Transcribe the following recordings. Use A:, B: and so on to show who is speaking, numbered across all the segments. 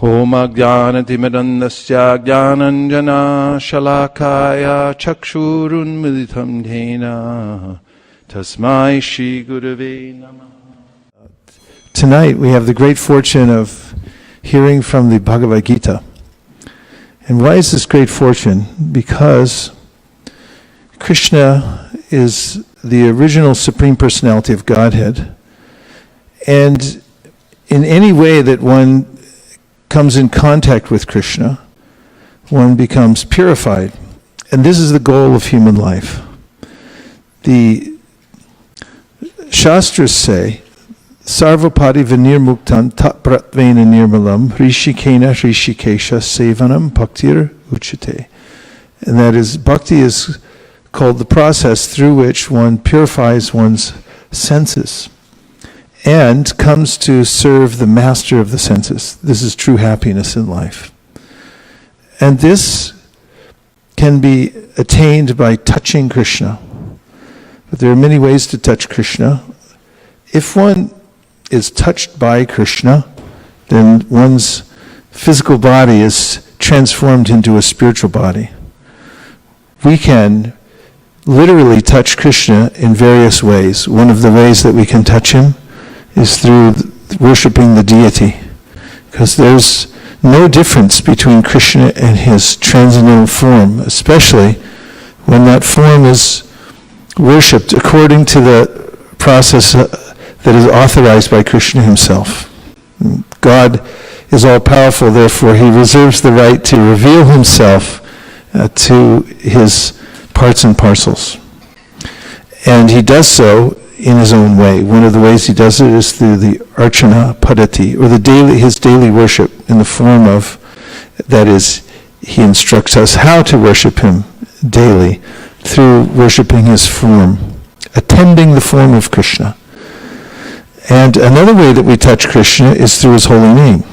A: Om Ajnanatimirandasya Jnananjana Shalakaya Chakshurunmilitam Dhena Tasmai Shri Gurave Namah.
B: Tonight we have the great fortune of hearing from the Bhagavad Gita. And why is this great fortune? Because Krishna is the original Supreme Personality of Godhead. And in any way that one comes in contact with Krishna, one becomes purified. And this is the goal of human life. The Shastras say, Sarvapadi vinirmuktam tapratvena nirmalam rishikena rishikesha sevanam bhaktir uchate. And that is, bhakti is called the process through which one purifies one's senses and comes to serve the master of the senses. This is true happiness in life. And this can be attained by touching Krishna. But there are many ways to touch Krishna. If one is touched by Krishna, then one's physical body is transformed into a spiritual body. We can literally touch Krishna in various ways. One of the ways that we can touch him is through worshipping the deity, because there's no difference between Krishna and his transcendental form, especially when that form is worshipped according to the process that is authorized by Krishna himself. God is all-powerful, therefore he reserves the right to reveal himself to his parts and parcels. And he does so in his own way. One of the ways he does it is through the archana padati, or his daily worship, in the form of, that is, he instructs us how to worship him daily through worshiping his form, attending the form of Krishna. And another way that we touch Krishna is through his holy name.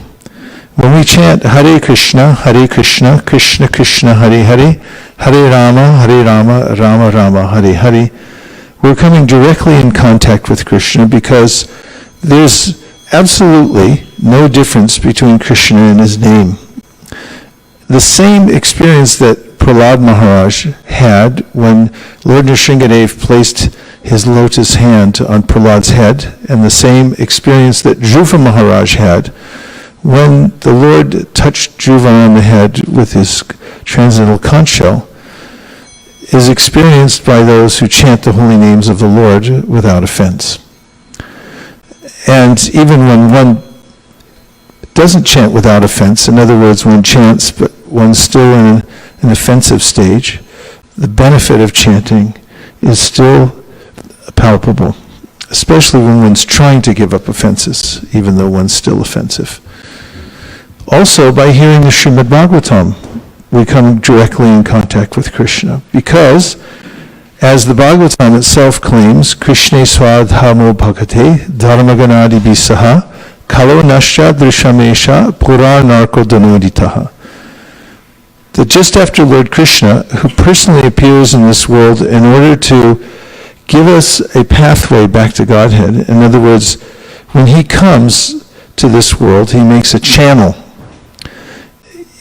B: When we chant Hare Krishna, Krishna Krishna, Hare Hare, Hare Rama, Rama Rama, Hare Hare, we're coming directly in contact with Krishna, because there's absolutely no difference between Krishna and his name. The same experience that Prahlad Maharaj had when Lord Nrsingadev placed his lotus hand on Prahlad's head, and the same experience that Dhruva Maharaj had when the Lord touched Dhruva on the head with his transcendental conch shell, is experienced by those who chant the holy names of the Lord without offense. And even when one doesn't chant without offense, in other words, one chants but one's still in an offensive stage, the benefit of chanting is still palpable, especially when one's trying to give up offenses, even though one's still offensive. Also, by hearing the Srimad Bhagavatam, we come directly in contact with Krishna, because, as the Bhagavatam itself claims, Krishne swadhamo bhagate dharmaganadi bisaha kalo nasya drishamesha pura narko danoditaha. That just after Lord Krishna, who personally appears in this world in order to give us a pathway back to Godhead, in other words, when he comes to this world, he makes a channel.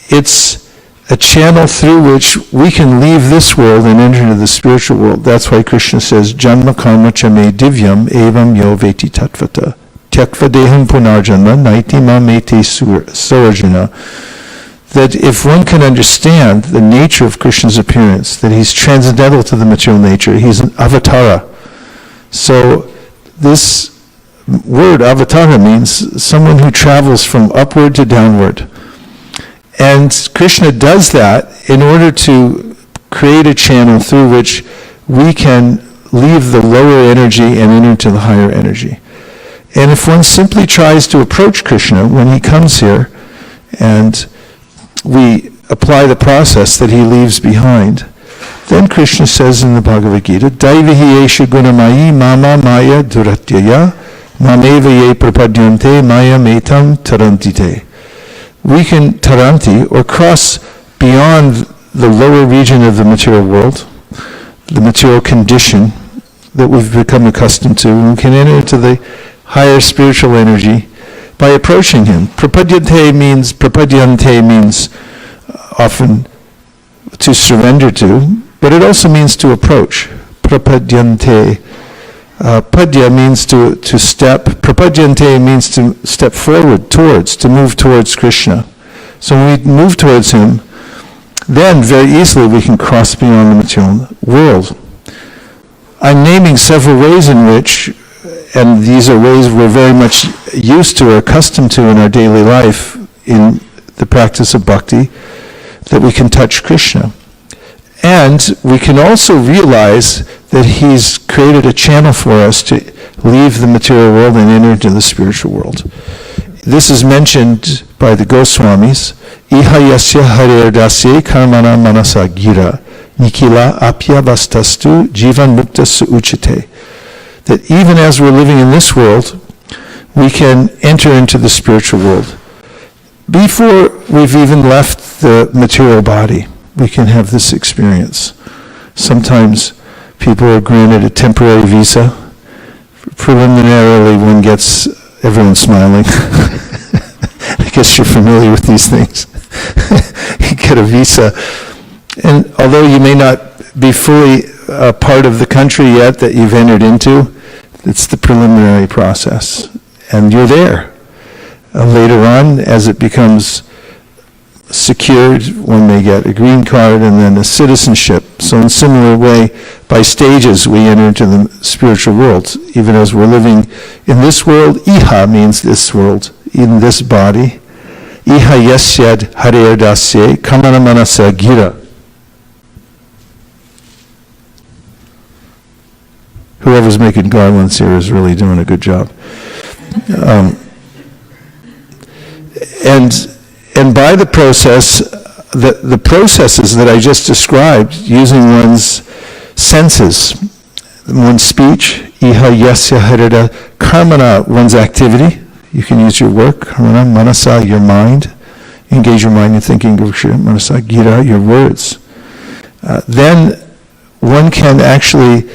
B: It's a channel through which we can leave this world and enter into the spiritual world. That's why Krishna says, Janma karma cha me divyam evam yo veti tatvata tyakva deham punarjanma naiti ma mete soarjuna. That if one can understand the nature of Krishna's appearance, that he's transcendental to the material nature, he's an avatara. So this word avatara means someone who travels from upward to downward. And Krishna does that in order to create a channel through which we can leave the lower energy and enter into the higher energy. And if one simply tries to approach Krishna when he comes here, and we apply the process that he leaves behind, then Krishna says in the Bhagavad Gita, Daivihi esha gunamayi mama maya duratyaya mameva ye prapadyante maya metam tarantite. We can taranti, or cross beyond the lower region of the material world, the material condition that we've become accustomed to, and we can enter into the higher spiritual energy by approaching him. Prapadyante means often to surrender to, but it also means to approach. Prapadyante. Padya means to step. Prapadyante means to step forward towards, to move towards Krishna. So when we move towards him, then very easily we can cross beyond the material world. I'm naming several ways in which, and these are ways we're very much used to or accustomed to in our daily life in the practice of bhakti, that we can touch Krishna. And we can also realize that he's created a channel for us to leave the material world and enter into the spiritual world. This is mentioned by the Goswamis. Iha yasya harer dasye karmana manasa gira nikila apya vastastu jivan muktas uchite. That even as we're living in this world, we can enter into the spiritual world. Before we've even left the material body, we can have this experience. Sometimes people are granted a temporary visa. Preliminarily, one gets everyone smiling. I guess you're familiar with these things. You get a visa, and although you may not be fully part of the country yet that you've entered into, it's the preliminary process, and you're there. Later on, as it becomes secured, one may get a green card and then a citizenship. So in a similar way, by stages, we enter into the spiritual world. Even as we're living in this world, iha means this world, in this body. Iha yasyad harer dasye kamana manasa gira. Whoever's making garlands here is really doing a good job. And by the process, the processes that I just described, using one's senses, one's speech, iha yasya harada, karmana, one's activity, you can use your work, karmana, manasa, your mind, engage your mind in thinking of Krishna, manasa, gira, your words. Then one can actually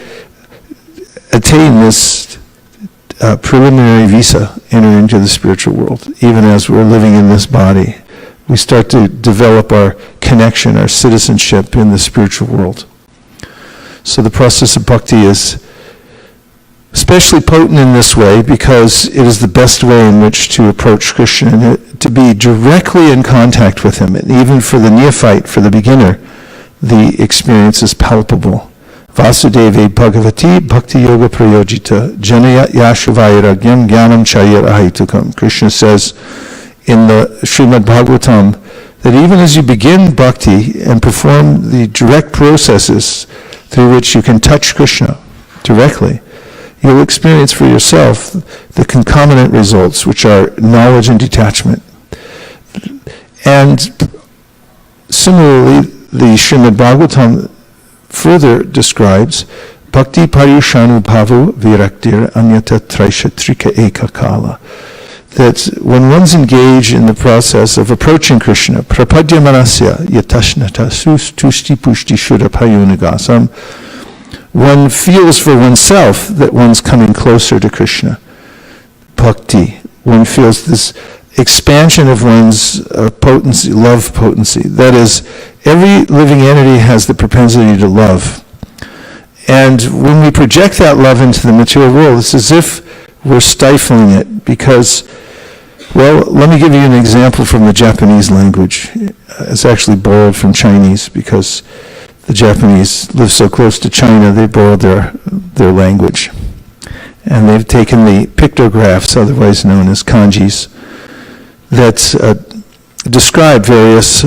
B: attain this preliminary visa, enter into the spiritual world, even as we're living in this body. We start to develop our connection, our citizenship in the spiritual world. So the process of bhakti is especially potent in this way because it is the best way in which to approach Krishna, and to be directly in contact with him. And even for the neophyte, for the beginner, the experience is palpable. Vasudeve Bhagavati Bhakti Yoga Prayojita Janaya Yashavairagyam Jnanam Chayir Ahitukam. Krishna says in the Srimad Bhagavatam that even as you begin bhakti and perform the direct processes through which you can touch Krishna directly, you'll experience for yourself the concomitant results, which are knowledge and detachment. And similarly, the Srimad Bhagavatam further describes bhakti parishanu bhavu viraktir anyata traishatrika eka kala. That when one's engaged in the process of approaching Krishna, prapadya manasya yatashnata sus tushti pushti shura payunigasam, one feels for oneself that one's coming closer to Krishna. Bhakti, one feels this expansion of one's potency, love potency. That is, every living entity has the propensity to love. And when we project that love into the material world, it's as if we're stifling it because, well, let me give you an example from the Japanese language. It's actually borrowed from Chinese because the Japanese live so close to China, they borrowed their language. And they've taken the pictographs, otherwise known as kanjis, that describe various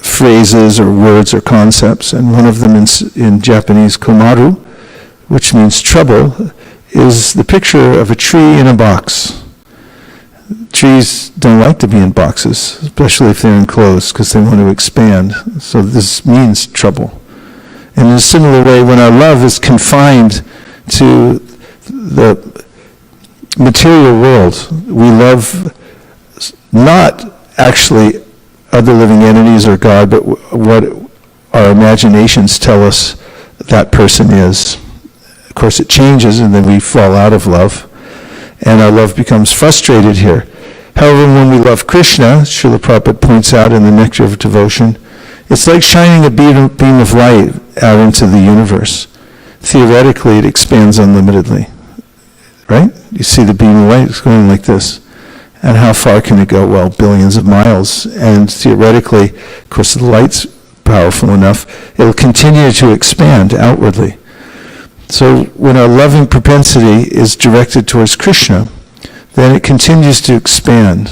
B: phrases or words or concepts. And one of them in Japanese, komaru, which means trouble, is the picture of a tree in a box. Trees don't like to be in boxes, especially if they're enclosed, because they want to expand. So this means trouble. And in a similar way, when our love is confined to the material world, we love not actually other living entities or God, but what our imaginations tell us that person is. Of course, it changes, and then we fall out of love. and our love becomes frustrated here. However, when we love Krishna, Srila Prabhupada points out in the Nectar of Devotion, it's like shining a beam of light out into the universe. Theoretically, it expands unlimitedly, right? You see the beam of light, it's going like this. And how far can it go? Well, billions of miles. And theoretically, of course, the light's powerful enough, it'll continue to expand outwardly. So when our loving propensity is directed towards Krishna, then it continues to expand,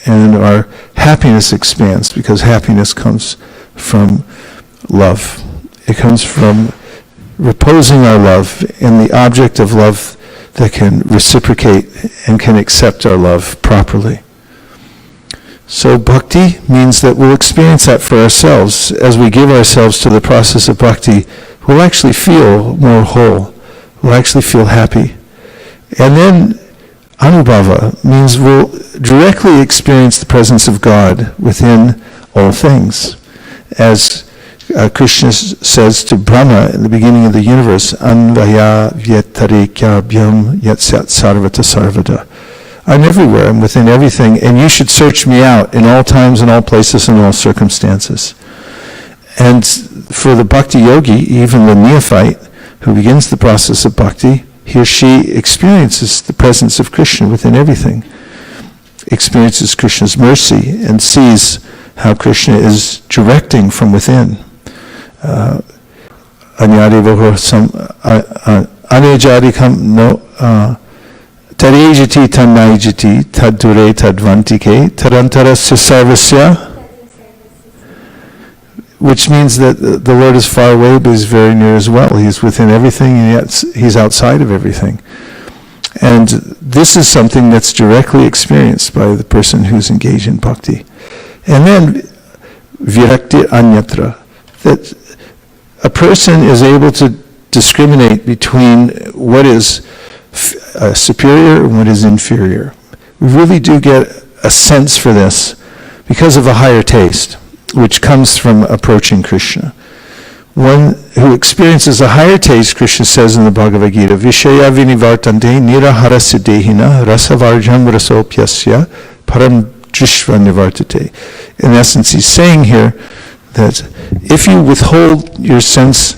B: and our happiness expands, because happiness comes from love. It comes from reposing our love in the object of love that can reciprocate and can accept our love properly. So bhakti means that we'll experience that for ourselves. As we give ourselves to the process of bhakti, we'll actually feel more whole. We'll actually feel happy. And then anubhava means we'll directly experience the presence of God within all things. As Krishna says to Brahma in the beginning of the universe, Anvaya vyetarekyabhyam yatsat sarvata sarvada. I'm everywhere, I'm within everything, and you should search me out in all times, in all places, in all circumstances. And for the bhakti yogi, even the neophyte who begins the process of bhakti, he or she experiences the presence of Krishna within everything, experiences Krishna's mercy, and sees how Krishna is directing from within. Tarejati tannaijati tadure tadvantike tarantarasya sarvasya, which means that the Lord is far away, but He's very near as well. He's within everything, and yet He's outside of everything. And this is something that's directly experienced by the person who's engaged in bhakti. And then virakti anyatra, that a person is able to discriminate between what is superior and what is inferior. We really do get a sense for this because of a higher taste, which comes from approaching Krishna. One who experiences a higher taste, Krishna says in the Bhagavad Gita, Vishaya vinivartante niraharasya dehina rasavarjam rasopyasya param drishva nivartate. In essence, he's saying here that if you withhold your senses,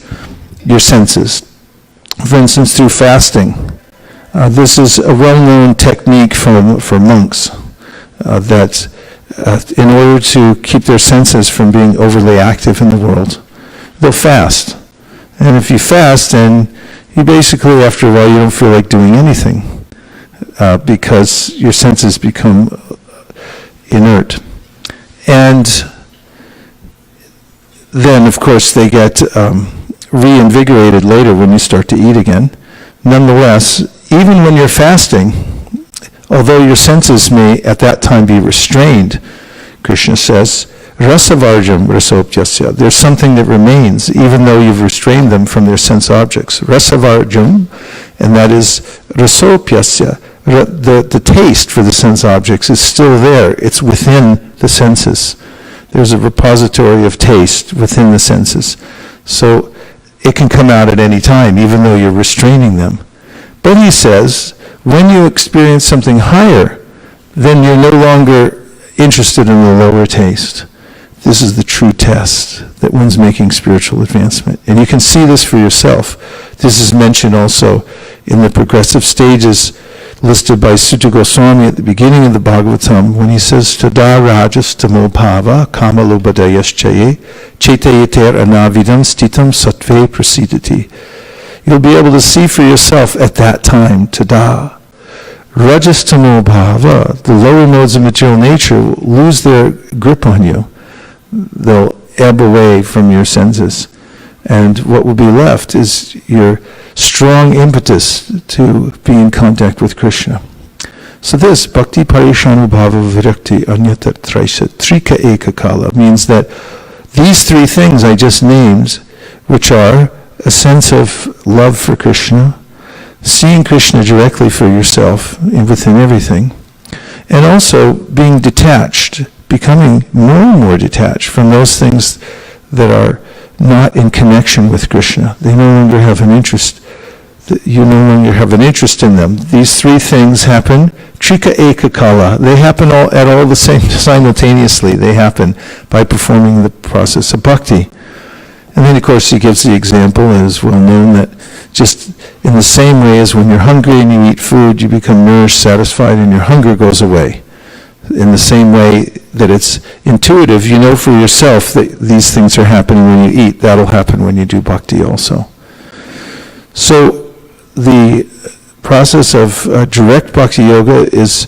B: for instance, through fasting, this is a well-known technique for monks, that in order to keep their senses from being overly active in the world, they'll fast. And if you fast, then you basically, after a while, you don't feel like doing anything, because your senses become inert. And then, of course, they get reinvigorated later when you start to eat again. Nonetheless, even when you're fasting, although your senses may at that time be restrained, Krishna says, rasavarjam rasopyasya, there's something that remains, even though you've restrained them from their sense objects. Rasavarjam, and that is rasopyasya. The taste for the sense objects is still there. It's within the senses. There's a repository of taste within the senses. So it can come out at any time, even though you're restraining them. But he says, when you experience something higher, then you're no longer interested in the lower taste. This is the true test that one's making spiritual advancement. And you can see this for yourself. This is mentioned also in the progressive stages listed by Sutta Goswami at the beginning of the Bhagavatam, when he says, Tada rajas tamo bhava kamalobhadayaschaye chetayeter anavidam stitam sattve prasidati. You'll be able to see for yourself at that time, tada. Rajastamo bhava, the lower modes of material nature, will lose their grip on you. They'll ebb away from your senses. And what will be left is your strong impetus to be in contact with Krishna. So this, bhakti parishanubhava virakti anyata traisa trika ekakala, means that these three things I just named, which are a sense of love for Krishna, seeing Krishna directly for yourself within everything, and also being detached, becoming more and more detached from those things that are not in connection with Krishna. They no longer have an interest. you no longer have an interest in them. These three things happen, trika eka kala. They happen all the same simultaneously. They happen by performing the process of bhakti. And then, of course, he gives the example, and is well known, that just in the same way as when you're hungry and you eat food, you become nourished, satisfied, and your hunger goes away. In the same way that it's intuitive, you know for yourself that these things are happening when you eat. That'll happen when you do bhakti also. So the process of direct bhakti yoga is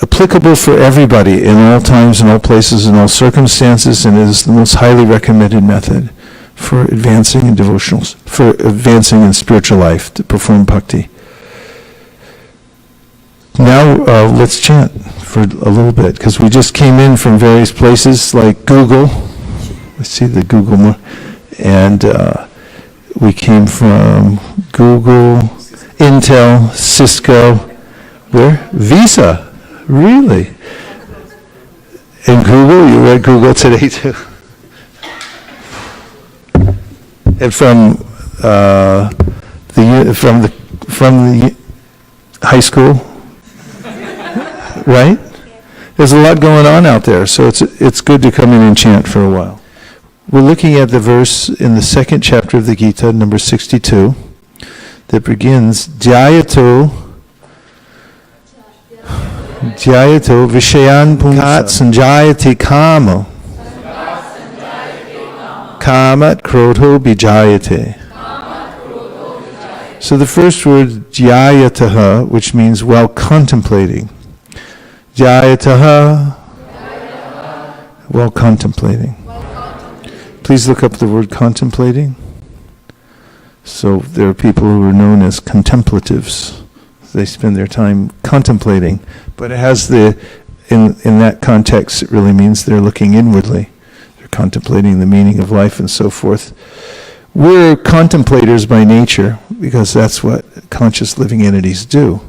B: applicable for everybody in all times, in all places, in all circumstances, and is the most highly recommended method for advancing in devotionals, for advancing in spiritual life, to perform bhakti. Now let's chant for a little bit, because we just came in from various places like Google. Let's see the Google more. And we came from Google, Intel, Cisco, where? Visa. Really? And Google, you were at Google today too. And from the high school, right? There's a lot going on out there, so it's good to come in and chant for a while. We're looking at the verse in the second chapter of the Gita, number 62, that begins, Dhyayato Vishayan Pungat Sanjayati Kama Kamat Krodho Bijayate. So the first word, Dhyayataha, which means while contemplating. Dhyayataha, while contemplating. Please look up the word contemplating. So there are people who are known as contemplatives. They spend their time contemplating, but it has in that context, it really means they're looking inwardly. They're contemplating the meaning of life and so forth. We're contemplators by nature, because that's what conscious living entities do.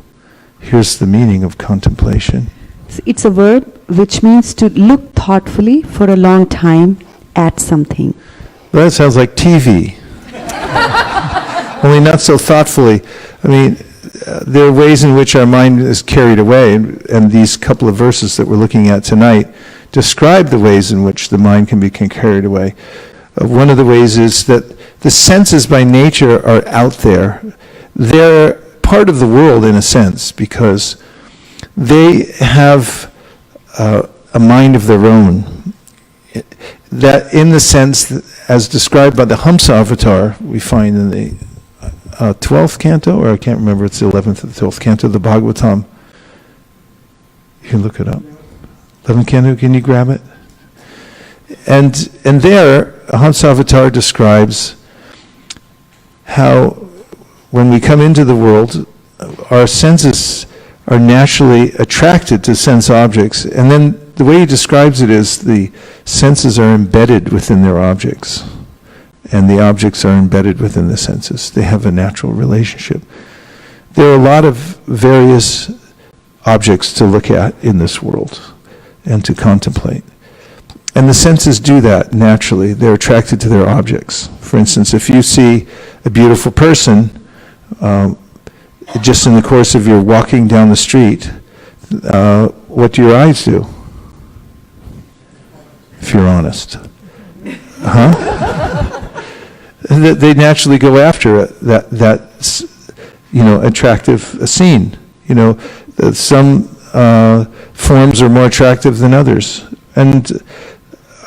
B: Here's the meaning of contemplation.
C: It's a word which means to look thoughtfully for a long time at something.
B: Well, that sounds like TV. Only not so thoughtfully. I mean, there are ways in which our mind is carried away, and these couple of verses that we're looking at tonight describe the ways in which the mind can be carried away. One of the ways is that the senses by nature are out there. They're part of the world in a sense, because they have a mind of their own. That in the sense, that, as described by the Hamsa avatar, we find in the 12th canto, or I can't remember, it's the 11th or the 12th canto of the Bhagavatam. You can look it up. 11th canto, can you grab it? And there, Hamsa avatar describes how when we come into the world, our senses are naturally attracted to sense objects, and then the way he describes it is the senses are embedded within their objects, and the objects are embedded within the senses. They have a natural relationship. There are a lot of various objects to look at in this world and to contemplate. And the senses do that naturally. They're attracted to their objects. For instance, if you see a beautiful person, just in the course of your walking down the street, what do your eyes do? If you're honest. They naturally go after that attractive scene. Some forms are more attractive than others. And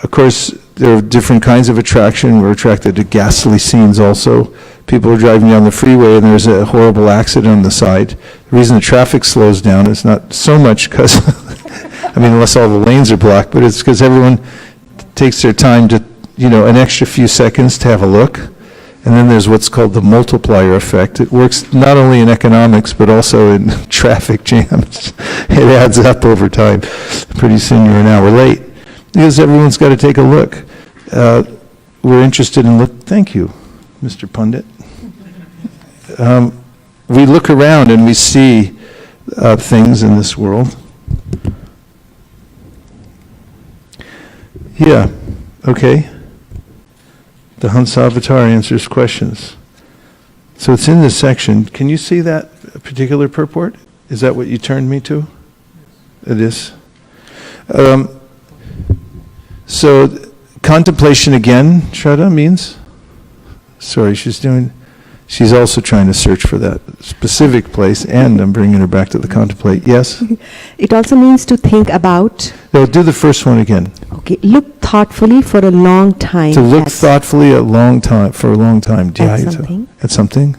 B: of course, there are different kinds of attraction. We're attracted to ghastly scenes also. People are driving down the freeway and there's a horrible accident on the side. The reason the traffic slows down is not so much because, unless all the lanes are blocked, but it's because everyone takes their time to, an extra few seconds to have a look. And then there's what's called the multiplier effect. It works not only in economics, but also in traffic jams. It adds up over time. Pretty soon you're an hour late. Because everyone's got to take a look. We're interested in thank you, Mr. Pundit. We look around and we see things in this world. Yeah, okay. The Hansa Avatar answers questions. So it's in this section. Can you see that particular purport? Is that what you turned me to? It is. So contemplation again, Shraddha, means? Sorry, she's also trying to search for that specific place, and I'm bringing her back to the contemplate. Yes?
C: It also means to think about.
B: No, do the first one again.
C: Okay, look thoughtfully for a long time.
B: To look thoughtfully for a long time.
C: At something.
B: At something.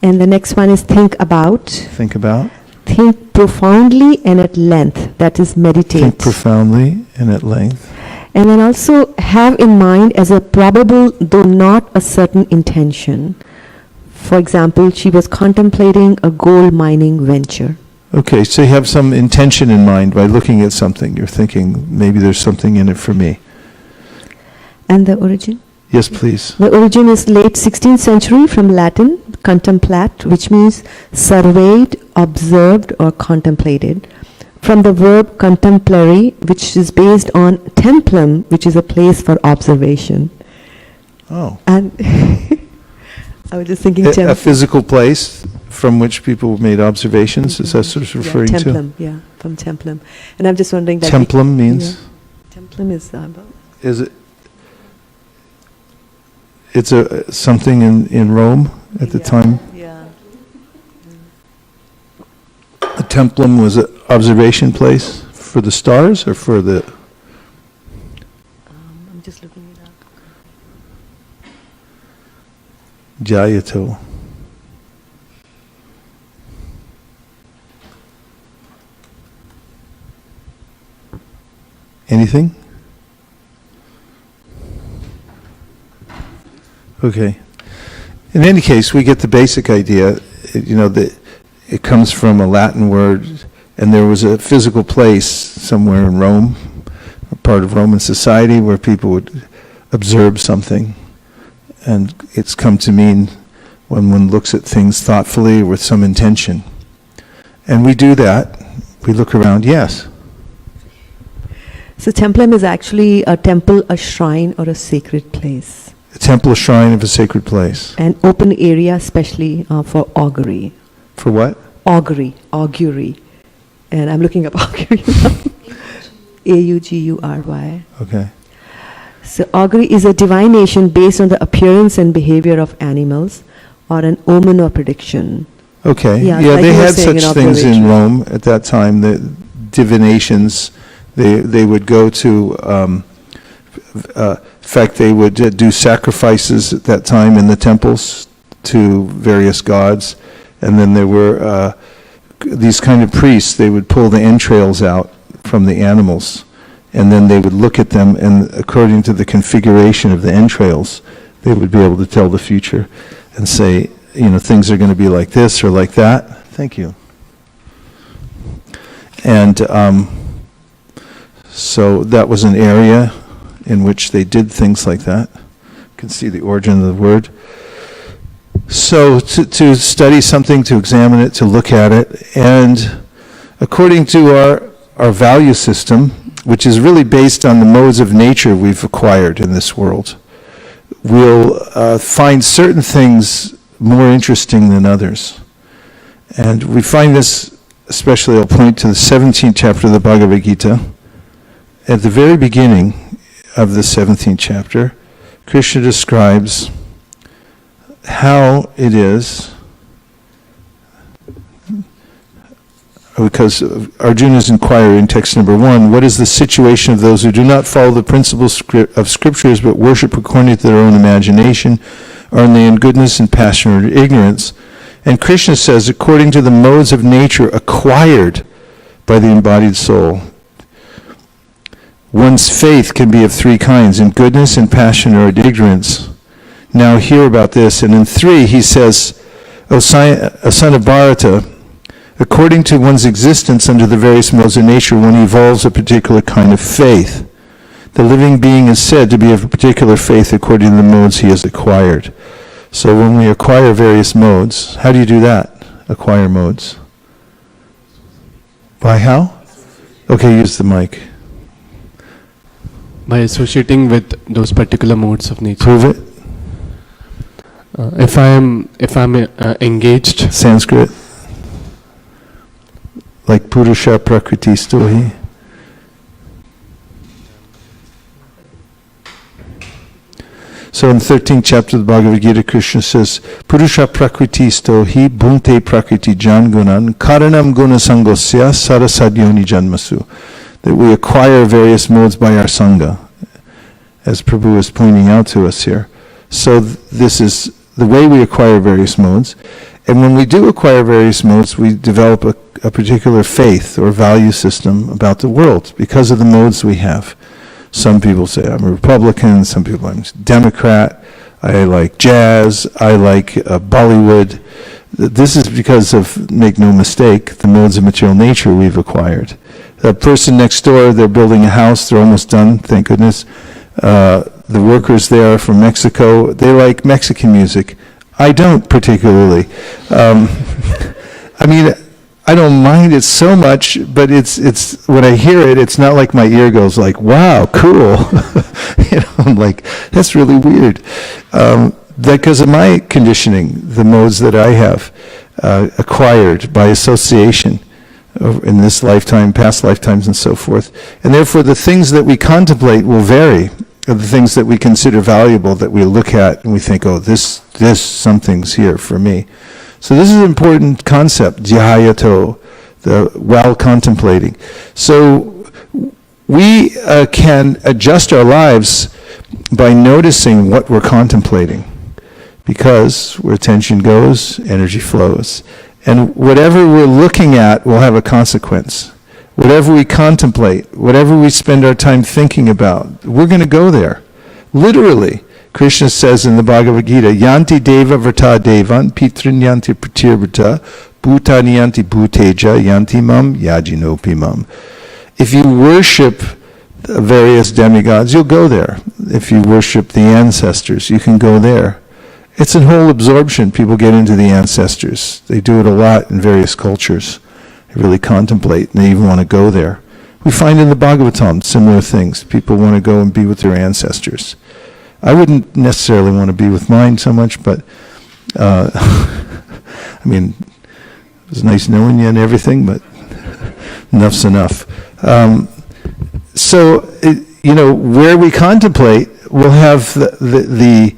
C: And the next one is think about.
B: Think about.
C: Think profoundly and at length. That is meditate.
B: Think profoundly and at length.
C: And then also have in mind as a probable, though not a certain intention. For example, she was contemplating a gold mining venture.
B: Okay, so you have some intention in mind by looking at something. You're thinking, maybe there's something in it for me.
C: And the origin?
B: Yes, please.
C: The origin is late 16th century from Latin, contemplat, which means surveyed, observed, or contemplated. From the verb contemplare, which is based on templum, which is a place for observation.
B: Oh.
C: And I was just thinking
B: a physical place from which people made observations,
C: Mm-hmm.
B: is that sort of referring to?
C: Templum, yeah, from templum. And I'm just wondering that...
B: Templum means?
C: Templum is...
B: Is it... It's something in Rome at the time?
C: Yeah.
B: A templum was an observation place for the stars or for the...
C: I'm just looking it up.
B: Jayato. Anything? Okay. In any case, we get the basic idea, that it comes from a Latin word, and there was a physical place somewhere in Rome, a part of Roman society, where people would observe something. And it's come to mean when one looks at things thoughtfully with some intention. And we do that. We look around, yes.
C: So templum is actually a temple, a shrine, or a sacred place.
B: A temple, a shrine of a sacred place.
C: An open area, especially for augury.
B: For what?
C: Augury. And I'm looking up augury now. Augury.
B: Okay.
C: So augury is a divination based on the appearance and behavior of animals, or an omen or prediction.
B: Okay.
C: Yeah,
B: Yeah,
C: like
B: they
C: you were
B: had
C: saying,
B: such
C: an
B: things in
C: observation.
B: Rome at that time, the divinations. They would go to, in fact, they would do sacrifices at that time in the temples to various gods. And then there were these kind of priests, they would pull the entrails out from the animals. And then they would look at them, and according to the configuration of the entrails, they would be able to tell the future and say, things are going to be like this or like that. Thank you. And so that was an area in which they did things like that. You can see the origin of the word. So to study something, to examine it, to look at it, and according to our value system, which is really based on the modes of nature we've acquired in this world, we'll find certain things more interesting than others. And we find this, especially I'll point to the 17th chapter of the Bhagavad Gita. At the very beginning of the 17th chapter, Krishna describes how it is, because Arjuna's inquiry in text number 1, what is the situation of those who do not follow the principles of scriptures but worship according to their own imagination? Are they in goodness and passion or ignorance? And Krishna says, according to the modes of nature acquired by the embodied soul, one's faith can be of 3 kinds, in goodness, in passion, or in ignorance. Now hear about this. And in 3, he says, O son of Bharata, according to one's existence under the various modes of nature, one evolves a particular kind of faith. The living being is said to be of a particular faith according to the modes he has acquired. So when we acquire various modes, how do you do that? Acquire modes. By how? Okay, use the mic.
D: By associating with those particular modes of nature.
B: Prove it.
D: If I'm engaged.
B: Sanskrit. Like Purusha Prakriti Stohi. So in the 13th chapter of the Bhagavad Gita, Krishna says, Purusha Prakriti Stohi Bhunte Prakriti Jangunan Karanam Guna Sangosya Sarasadyoni Janmasu. That we acquire various modes by our Sangha, as Prabhu is pointing out to us here. So this is the way we acquire various modes. And when we do acquire various modes, we develop a particular faith or value system about the world because of the modes we have. Some people say, I'm a Republican. Some people, I'm a Democrat. I like jazz. I like Bollywood. This is because of, make no mistake, the modes of material nature we've acquired. The person next door, they're building a house. They're almost done, thank goodness. The workers there are from Mexico. They like Mexican music. I don't particularly. I mean, I don't mind it so much, but it's when I hear it, it's not like my ear goes like, wow, cool. I'm like, that's really weird. Because of my conditioning, the modes that I have acquired by association in this lifetime, past lifetimes, and so forth. And therefore, the things that we contemplate will vary. The things that we consider valuable, that we look at and we think, oh, this, something's here for me. So this is an important concept, dhyayato, while contemplating. So we can adjust our lives by noticing what we're contemplating, because where attention goes, energy flows. And whatever we're looking at will have a consequence. Whatever we contemplate, whatever we spend our time thinking about, we're going to go there. Literally, Krishna says in the Bhagavad Gita, Yanti deva vrta devan, pitrin yanti pratirvrta, bhutani yanti bhuteja, yanti mam, yajinopi mam. If you worship the various demigods, you'll go there. If you worship the ancestors, you can go there. It's a whole absorption. People get into the ancestors. They do it a lot in various cultures. They really contemplate, and they even want to go there. We find in the Bhagavatam similar things. People want to go and be with their ancestors. I wouldn't necessarily want to be with mine so much, but I mean, it was nice knowing you and everything, but enough's enough. Where we contemplate will have the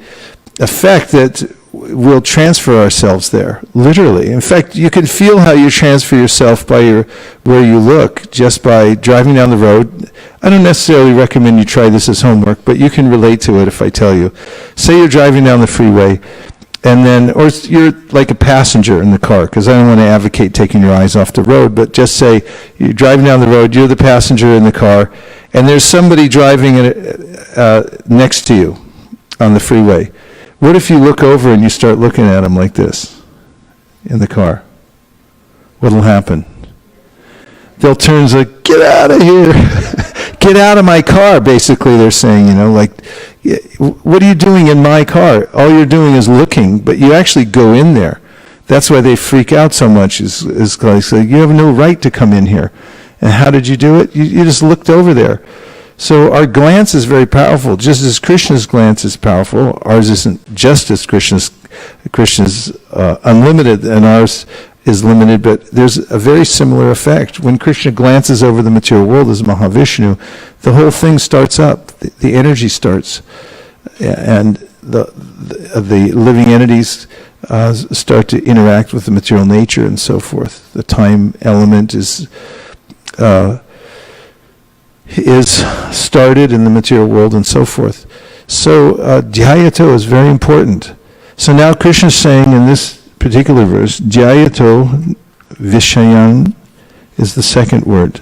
B: effect that we'll transfer ourselves there, literally. In fact, you can feel how you transfer yourself by where you look, just by driving down the road. I don't necessarily recommend you try this as homework, but you can relate to it if I tell you. Say you're driving down the freeway, and then, or you're like a passenger in the car, because I don't want to advocate taking your eyes off the road, but just say you're driving down the road, you're the passenger in the car, and there's somebody driving next to you on the freeway. What if you look over and you start looking at them like this in the car? What'll happen? They'll turn and say, get out of here. Get out of my car, basically they're saying, what are you doing in my car? All you're doing is looking, but you actually go in there. That's why they freak out so much, is like, you have no right to come in here. And how did you do it? You just looked over there. So our glance is very powerful. Just as Krishna's glance is powerful, ours isn't just as Krishna's unlimited, and ours is limited, but there's a very similar effect. When Krishna glances over the material world as Mahavishnu, the whole thing starts up. The energy starts. And the living entities start to interact with the material nature and so forth. The time element is started in the material world and so forth. So dhyayato is very important. So now Krishna is saying in this particular verse, dhyayato vishayan is the second word.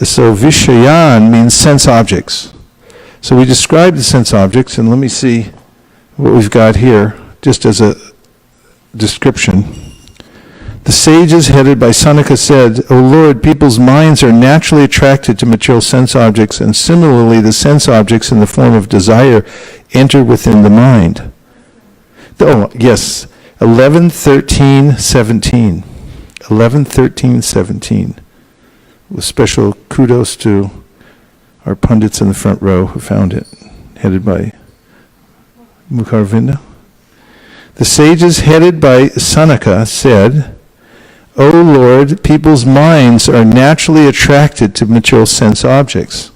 B: So vishayan means sense objects. So we describe the sense objects, and let me see what we've got here, just as a description. The sages headed by Sanaka said, O Lord, people's minds are naturally attracted to material sense objects, and similarly the sense objects in the form of desire enter within the mind. Oh, yes, 11, 13, 17. 11, 13, 17. With special kudos to our pundits in the front row who found it, headed by Mukharvinda. The sages headed by Sanaka said, O Lord, people's minds are naturally attracted to material sense objects.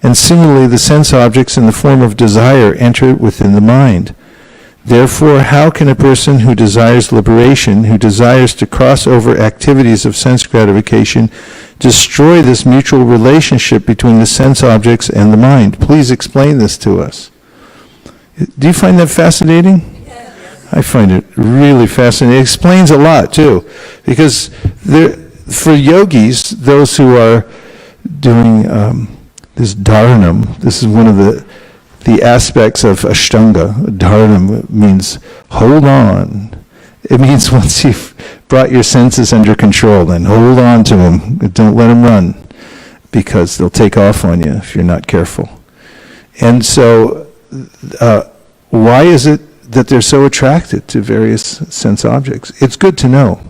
B: And similarly, the sense objects in the form of desire enter within the mind. Therefore, how can a person who desires liberation, who desires to cross over activities of sense gratification, destroy this mutual relationship between the sense objects and the mind? Please explain this to us. Do you find that fascinating? I find it really fascinating. It explains a lot, too. Because for yogis, those who are doing this dharanam, this is one of the aspects of Ashtanga. Dharanam means hold on. It means once you've brought your senses under control, then hold on to them. Don't let them run, because they'll take off on you if you're not careful. And so, why is it that they're so attracted to various sense objects? It's good to know.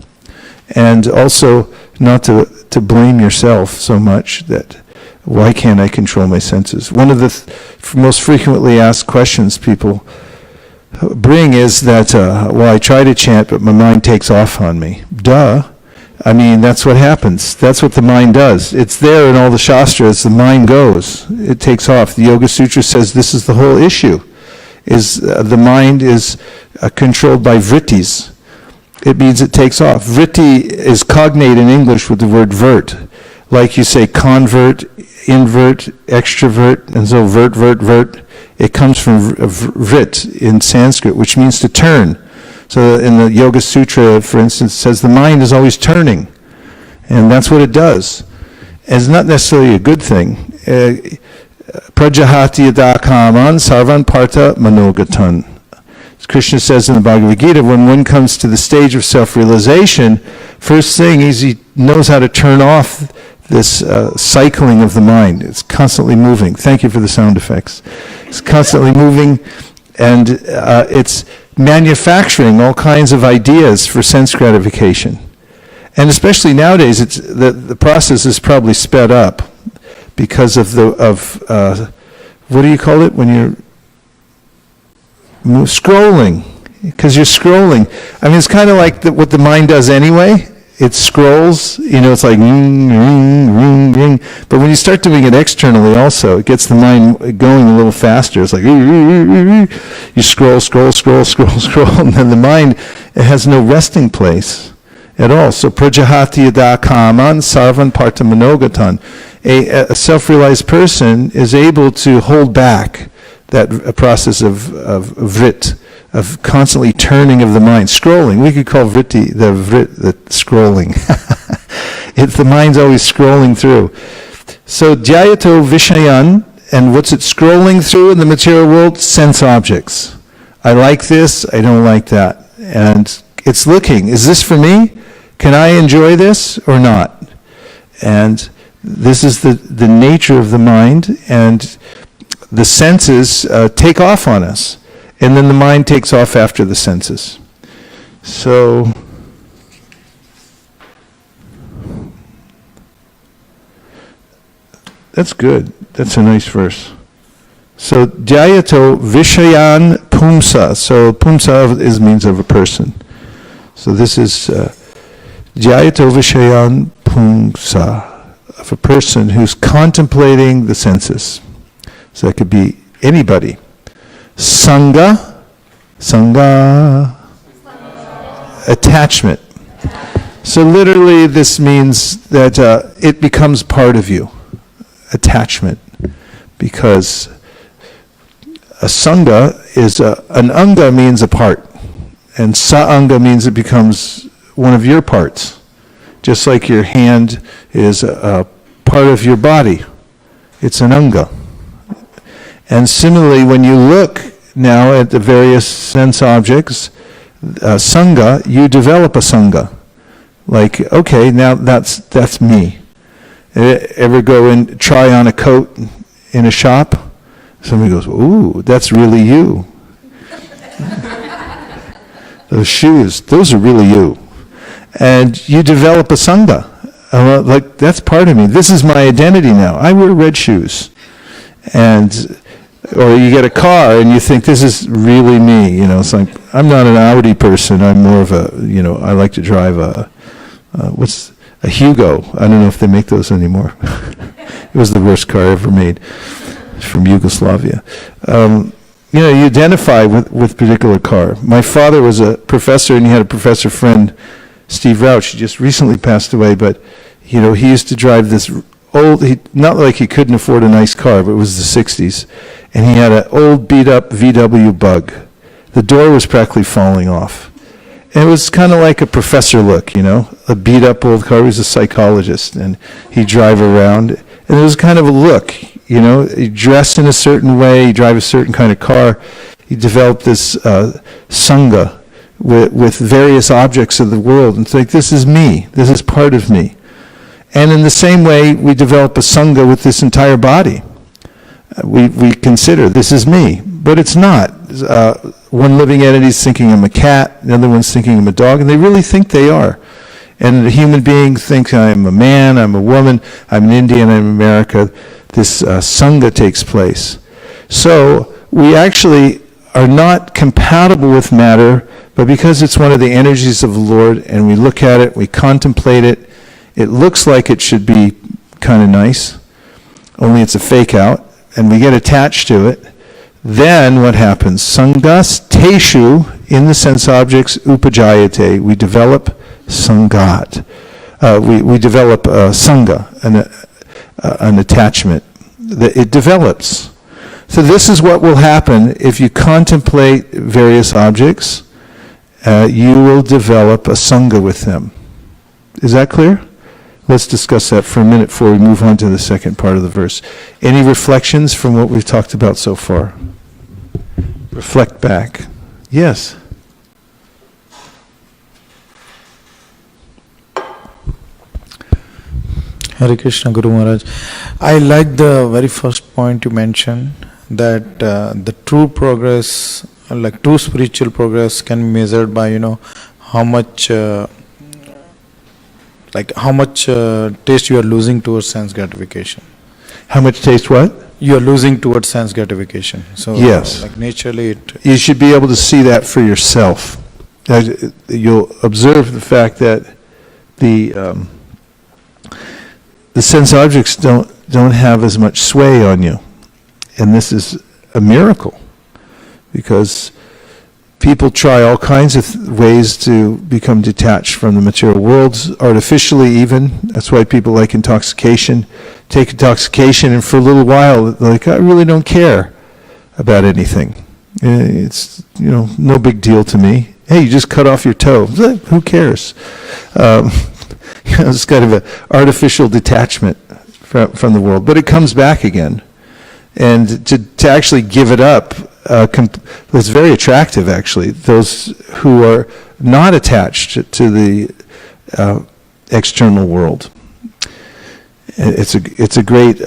B: And also not to blame yourself so much that, why can't I control my senses? One of the most frequently asked questions people bring is that, well, I try to chant, but my mind takes off on me. Duh. I mean, that's what happens. That's what the mind does. It's there in all the Shastras. The mind goes. It takes off. The Yoga Sutra says this is the whole issue. The mind is controlled by vrittis. It means it takes off. Vritti is cognate in English with the word vert. Like you say convert, invert, extrovert, and so vert. It comes from vrit in Sanskrit, which means to turn. So in the Yoga Sutra, for instance, it says the mind is always turning. And that's what it does. And it's not necessarily a good thing. Prajahati yada kaman sarvan partha manogatan. As Krishna says in the Bhagavad Gita, when one comes to the stage of self-realization, first thing is he knows how to turn off this cycling of the mind. It's constantly moving. Thank you for the sound effects. It's constantly moving, and it's manufacturing all kinds of ideas for sense gratification. And especially nowadays, it's the process is probably sped up because of what do you call it when you're scrolling? Because you're scrolling. I mean, it's kind of like what the mind does anyway. It scrolls, it's like ring, ring, ring, ring. But when you start doing it externally also, it gets the mind going a little faster. It's like, you scroll, and then the mind, it has no resting place at all. So, prajahati yada kaman sarvan partha manogatan. A self-realized person is able to hold back that process of vrit, of constantly turning of the mind, scrolling. We could call vritti the scrolling. The mind's always scrolling through. So dhyayato vishayan, and what's it scrolling through in the material world? Sense objects. I like this, I don't like that. And it's looking, is this for me? Can I enjoy this or not? And this is the nature of the mind, and the senses take off on us. And then the mind takes off after the senses. So, that's good. That's a nice verse. So, dhyayato vishayan pumsa. So, pumsa means of a person. So this is dhyayato vishayan pumsa, of a person who's contemplating the senses. So that could be anybody. Sangha, attachment. So literally this means that it becomes part of you, attachment. Because a sangha is, an anga means a part, and sa-anga means it becomes one of your parts. Just like your hand is a part of your body, it's an anga. And similarly, when you look now at the various sense objects, sangha, you develop a sangha. Like, okay, now that's me. Ever go and try on a coat in a shop? Somebody goes, ooh, that's really you. Those shoes, those are really you. And you develop a sangha. Like, that's part of me. This is my identity now. I wear red shoes. And Or you get a car and you think, this is really me. You know, it's like, I'm not an Audi person. I'm more of a, you know, I like to drive a Hugo. I don't know if they make those anymore. It was the worst car ever made. It's from Yugoslavia. You know, you identify with particular car. My father was a professor, and he had a professor friend, Steve Rauch. He just recently passed away, but, you know, he used to drive this old, not like he couldn't afford a nice car, but it was the 60s, and he had an old beat-up VW Bug. The door was practically falling off. And it was kind of like a professor look, you know, a beat-up old car. He was a psychologist, and he'd drive around, and it was kind of a look, you know, he dressed in a certain way, he drive a certain kind of car. He developed this sangha with various objects of the world, and think, this is me, this is part of me. And in the same way, we develop a sangha with this entire body. We consider, this is me, but it's not. One living entity is thinking I'm a cat, the other one's thinking I'm a dog, and they really think they are. And the human being thinks I'm a man, I'm a woman, I'm an Indian, I'm America. This sangha takes place. So we actually are not compatible with matter, but because it's one of the energies of the Lord, and we look at it, we contemplate it, it looks like it should be kind of nice, only it's a fake out, and we get attached to it. Then what happens? Sangas teshu, in the sense objects, upajayate. We develop sangat. We develop sangha, an attachment. It develops. So this is what will happen if you contemplate various objects. You will develop a sangha with them. Is that clear? Let's discuss that for a minute before we move on to the second part of the verse. Any reflections from what we've talked about so far? Reflect back. Yes.
E: Hare Krishna, Guru Maharaj. I like the very first point you mentioned, that the true progress, like true spiritual progress, can be measured by, you know, how much taste you are losing towards sense gratification.
B: How much taste what?
E: You are losing towards sense gratification. So
B: yes.
E: like naturally it...
B: You should be able to see that for yourself. You'll observe the fact that the sense objects don't have as much sway on you. And this is a miracle, because people try all kinds of ways to become detached from the material worlds, artificially even. That's why people like intoxication. Take intoxication, and for a little while, they're like, I really don't care about anything. It's, you know, no big deal to me. Hey, you just cut off your toe. Who cares? You know, it's kind of an artificial detachment from the world. But it comes back again. And to actually give it up, it's very attractive, actually. Those who are not attached to the external world. It's a great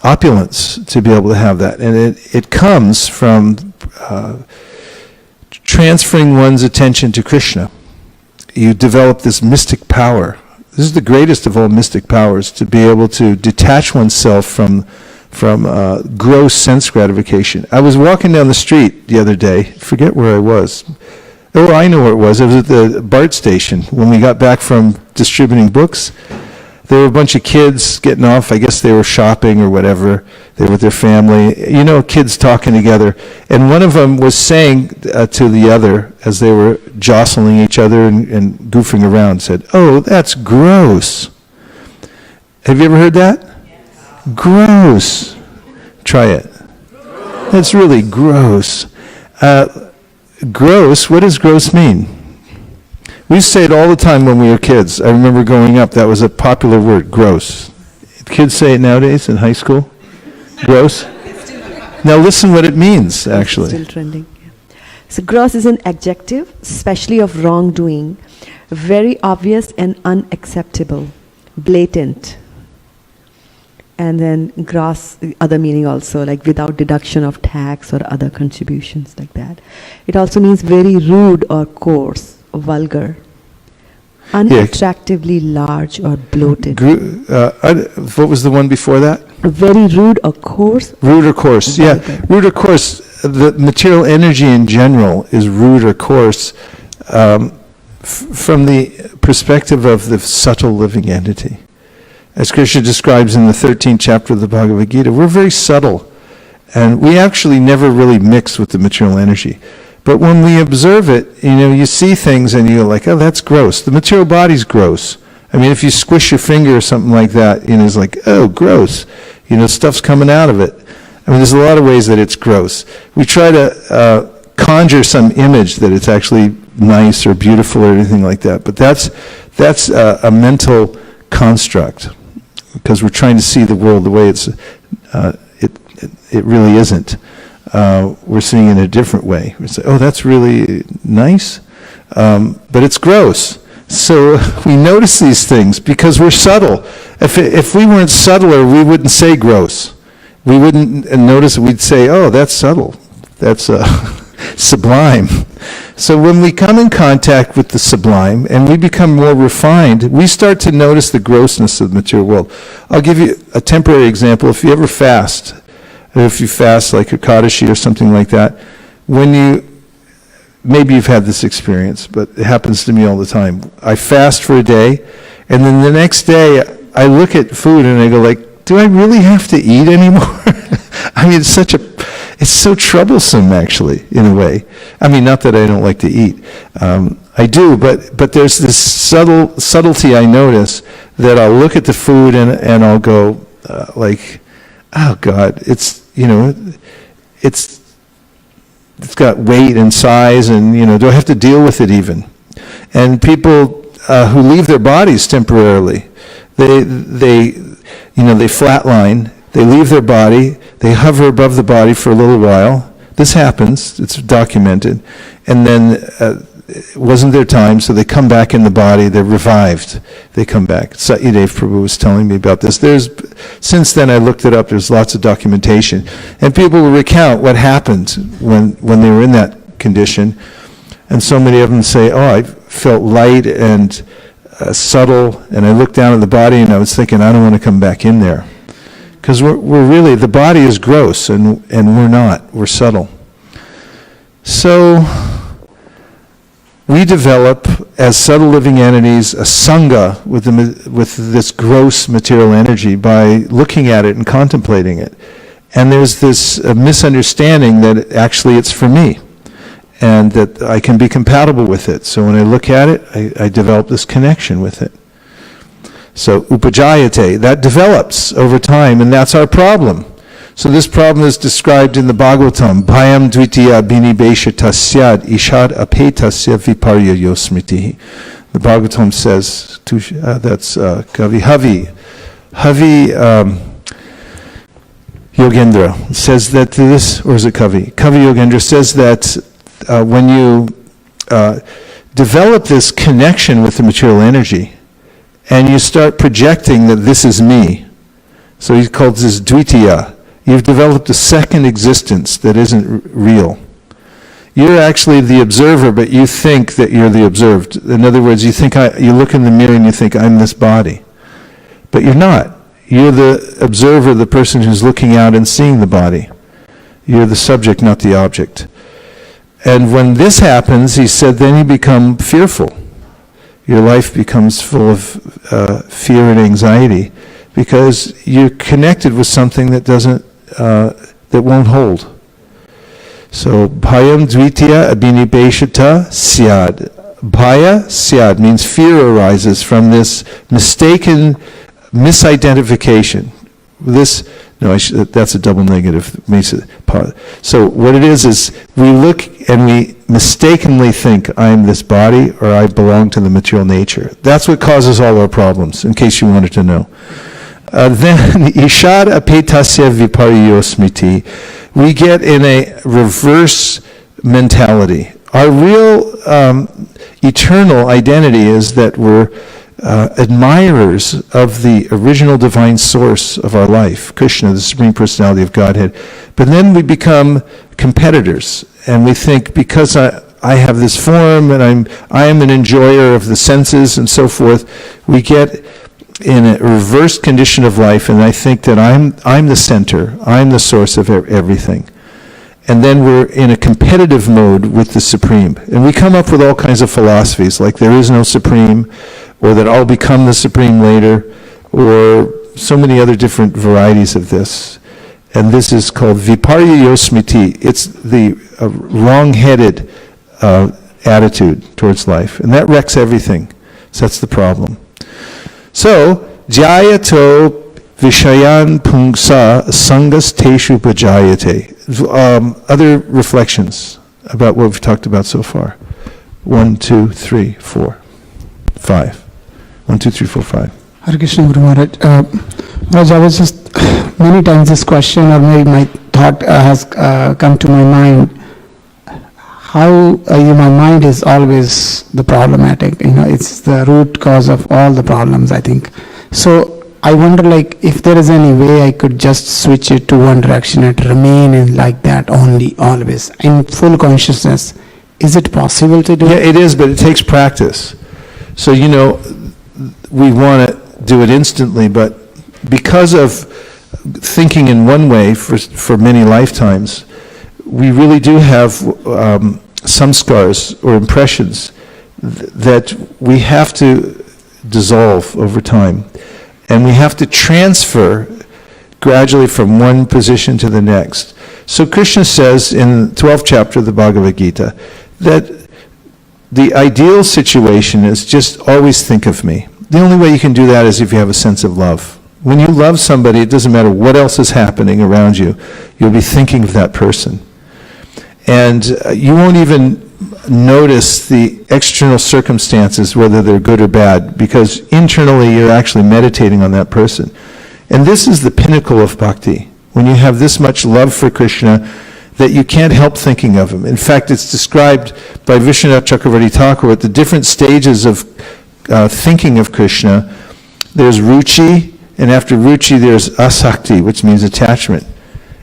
B: opulence to be able to have that. And it comes from transferring one's attention to Krishna. You develop this mystic power. This is the greatest of all mystic powers, to be able to detach oneself from gross sense gratification. I was walking down the street the other day, forget where I was. Oh, I know where it was. It was at the BART station when we got back from distributing books. There were a bunch of kids getting off. I guess they were shopping or whatever. They were with their family. You know, kids talking together. And one of them was saying to the other, as they were jostling each other and goofing around, said, "Oh, that's gross." Have you ever heard that? Gross. Try it. That's really gross. Gross, what does gross mean? We used to say it all the time when we were kids. I remember growing up, that was a popular word, gross. Kids say it nowadays in high school? Gross? Now listen what it means, actually.
C: Still trending. Yeah. So gross is an adjective, especially of wrongdoing, very obvious and unacceptable, blatant. And then gross, other meaning also, like without deduction of tax or other contributions like that. It also means very rude or coarse, vulgar. unattractively large or bloated.
B: What was the one before that?
C: Very rude or coarse.
B: Rude or coarse, yeah.
C: Vulgar.
B: Rude or coarse. The material energy in general is rude or coarse from the perspective of the subtle living entity. As Krishna describes in the 13th chapter of the Bhagavad Gita, we're very subtle, and we actually never really mix with the material energy. But when we observe it, you see things and you're like, oh, that's gross. The material body's gross. I mean, if you squish your finger or something like that, it's like, oh, gross. Stuff's coming out of it. I mean, there's a lot of ways that it's gross. We try to conjure some image that it's actually nice or beautiful or anything like that, but that's a mental construct, because we're trying to see the world the way it really isn't. We're seeing it in a different way. We say, oh, that's really nice, but it's gross. So we notice these things because we're subtle. If we weren't subtler, we wouldn't say gross. We wouldn't notice it. We'd say, oh, that's subtle. That's sublime. So when we come in contact with the sublime and we become more refined, we start to notice the grossness of the material world. I'll give you a temporary example. If you ever fast, or if you fast like Ekadashi or something like that, maybe you've had this experience, but it happens to me all the time. I fast for a day, and then the next day I look at food and I go like, do I really have to eat anymore? I mean, it's so troublesome, actually, in a way. I mean, not that I don't like to eat. I do, but there's this subtlety I notice that I'll look at the food and I'll go like, oh God, it's got weight and size, and do I have to deal with it even? And people who leave their bodies temporarily, they flatline. They leave their body, they hover above the body for a little while. This happens, it's documented. And then it wasn't their time, so they come back in the body, they're revived. They come back. Satyadev Prabhu was telling me about this. Since then I looked it up, there's lots of documentation. And people will recount what happened when they were in that condition. And so many of them say, oh, I felt light and subtle, and I looked down at the body and I was thinking, I don't want to come back in there. Because we're really, the body is gross, and we're not. We're subtle. So we develop, as subtle living entities, a sangha with this gross material energy by looking at it and contemplating it. And there's this misunderstanding that actually it's for me, and that I can be compatible with it. So when I look at it, I develop this connection with it. So upajayate, that develops over time, and that's our problem. So this problem is described in the Bhagavatam. Bhayam dvitiya binibesha tasyad ishad apetasya viparya yosmriti. The Bhagavatam says, that's Kavi Yogendra says that this, or is it Kavi? Kavi Yogendra says that when you develop this connection with the material energy, and you start projecting that this is me. So he calls this dvitiya. You've developed a second existence that isn't real. You're actually the observer, but you think that you're the observed. In other words, you look in the mirror and you think, I'm this body. But you're not. You're the observer, the person who's looking out and seeing the body. You're the subject, not the object. And when this happens, he said, then you become fearful. Your life becomes full of fear and anxiety because you're connected with something that won't hold. So bhayam dvitiya abhinibeshata syad. Bhaya syad means fear arises from this mistaken misidentification. That's a double negative. So what it is we look and we mistakenly think I'm this body or I belong to the material nature. That's what causes all our problems, in case you wanted to know. Then ishad apetasya viparyo smriti. We get in a reverse mentality. Our real eternal identity is that we're admirers of the original divine source of our life, Krishna, the Supreme Personality of Godhead. But then we become competitors, and we think because I have this form, and I am an enjoyer of the senses and so forth. We get in a reversed condition of life, and I think that I'm the center, I'm the source of everything. And then we're in a competitive mode with the Supreme. And we come up with all kinds of philosophies, like there is no Supreme, or that I'll become the Supreme later, or so many other different varieties of this. And this is called Viparya Smriti. It's the wrong-headed attitude towards life. And that wrecks everything. So that's the problem. So, Jayato Vishayan Pungsa Sangas Teshu Pajayate. Other reflections about what we've talked about so far. 1, 2, 3, 4, 5. 1, 2, 3, 4, 5.
F: Hare Krishna Guru Maharaj. Maharaj, I was just, many times this question, or maybe my thought has come to my mind. How my mind is always the problematic, it's the root cause of all the problems, I think. So I wonder, like, if there is any way I could just switch it to one direction and remain in like that only, always, in full consciousness. Is it possible to do?
B: Yeah, it is, but it takes practice. So, we want to do it instantly, but because of thinking in one way for many lifetimes, we really do have some scars or impressions that we have to dissolve over time. And we have to transfer gradually from one position to the next. So Krishna says in the 12th chapter of the Bhagavad Gita that the ideal situation is just always think of me. The only way you can do that is if you have a sense of love. When you love somebody, it doesn't matter what else is happening around you, you'll be thinking of that person. And you won't even notice the external circumstances, whether they're good or bad, because internally you're actually meditating on that person. And this is the pinnacle of bhakti, when you have this much love for Krishna that you can't help thinking of him. In fact, it's described by Vishwanath Chakravarti Thakur at the different stages of thinking of Krishna. There's ruchi, and after ruchi there's asakti, which means attachment.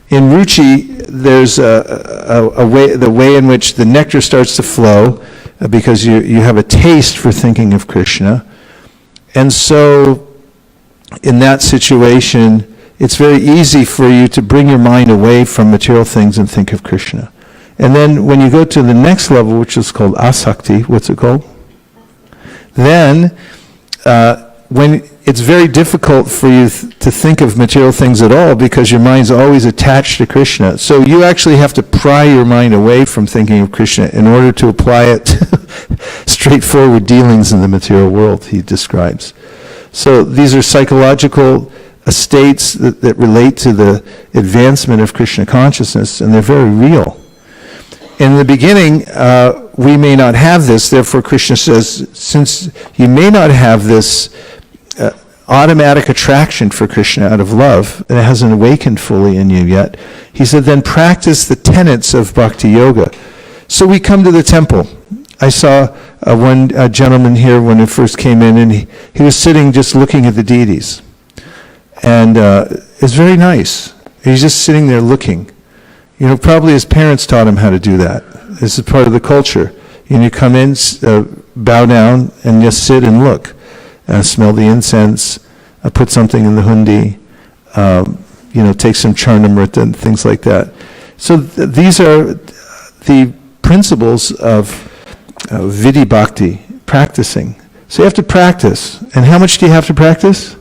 B: In ruchi, there's the way in which the nectar starts to flow, because you have a taste for thinking of Krishna. And so, in that situation, it's very easy for you to bring your mind away from material things and think of Krishna. And then when you go to the next level, which is called asakti, what's it called? Then, when it's very difficult for you to think of material things at all because your mind's always attached to Krishna. So you actually have to pry your mind away from thinking of Krishna in order to apply it to straightforward dealings in the material world, he describes. So these are psychological states that relate to the advancement of Krishna consciousness, and they're very real. In the beginning, we may not have this, therefore Krishna says, since you may not have this automatic attraction for Krishna out of love, and it hasn't awakened fully in you yet, he said, then practice the tenets of bhakti yoga. So we come to the temple. I saw one gentleman here when he first came in, and he was sitting just looking at the deities. And it's very nice. He's just sitting there looking. Probably his parents taught him how to do that. This is part of the culture. You come in, bow down, and just sit and look. Smell the incense, put something in the hundi, take some charnamrita and things like that. So these are the principles of vidhi bhakti, practicing. So you have to practice. And how much do you have to practice?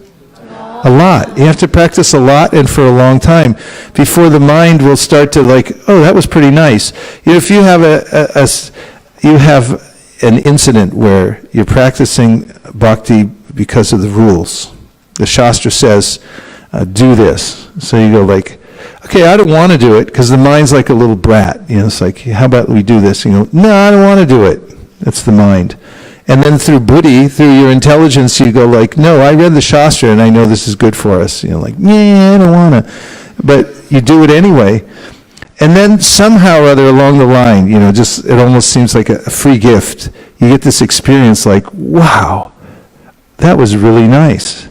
B: A lot. You have to practice a lot and for a long time before the mind will start to oh, that was pretty nice. If you have you have an incident where you're practicing bhakti because of the rules. The Shastra says, do this. So you go okay, I don't want to do it, because the mind's like a little brat. It's how about we do this? You go, no, I don't want to do it. That's the mind. And then through buddhi, through your intelligence, you go no, I read the Shastra and I know this is good for us. Yeah, I don't want to. But you do it anyway. And then somehow or other along the line, it almost seems like a free gift. You get this experience wow, that was really nice.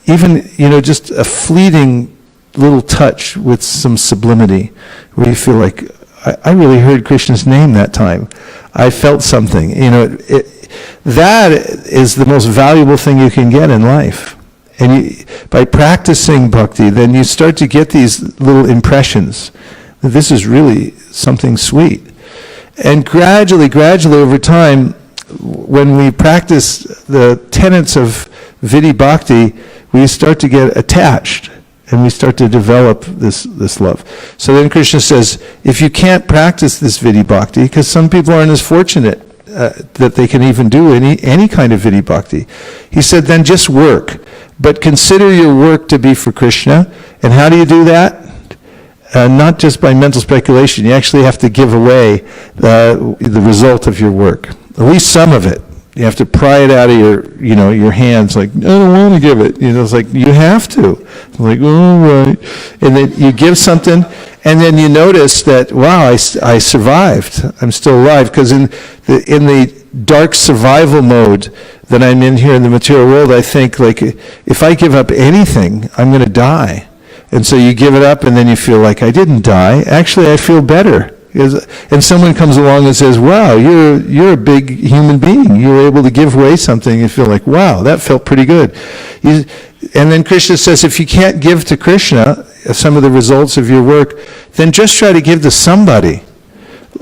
B: Even, just a fleeting little touch with some sublimity where you feel I really heard Krishna's name that time. I felt something. That is the most valuable thing you can get in life. And by practicing bhakti, then you start to get these little impressions that this is really something sweet. And gradually over time, when we practice the tenets of Vidhi Bhakti, we start to get attached and we start to develop this love. So then Krishna says, if you can't practice this Vidhi Bhakti, because some people aren't as fortunate that they can even do any kind of Vidhi Bhakti, he said, then just work. But consider your work to be for Krishna. And how do you do that? Not just by mental speculation. You actually have to give away the result of your work. At least some of it. You have to pry it out of your hands. Like, I don't want to give it. It's like, you have to. It's like, all right. And then you give something, and then you notice that, wow, I survived. I'm still alive. Because in the dark survival mode that I'm in here in the material world, I think, like, if I give up anything, I'm going to die. And so you give it up, and then you feel like, I didn't die. Actually, I feel better. And someone comes along and says, wow, you're a big human being. You were able to give away something and feel like, wow, that felt pretty good. And then Krishna says, if you can't give to Krishna some of the results of your work, then just try to give to somebody.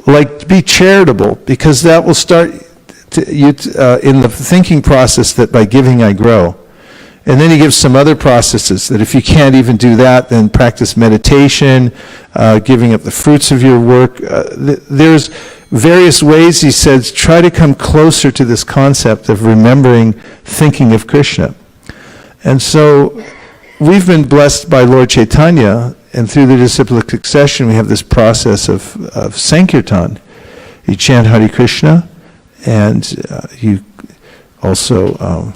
B: Like, be charitable, because that will start in the thinking process that by giving I grow. And then he gives some other processes that if you can't even do that, then practice meditation, giving up the fruits of your work. There's various ways, he says, try to come closer to this concept of remembering, thinking of Krishna. And so we've been blessed by Lord Chaitanya, and through the disciplic succession we have this process of Sankirtan. You chant Hare Krishna, and you also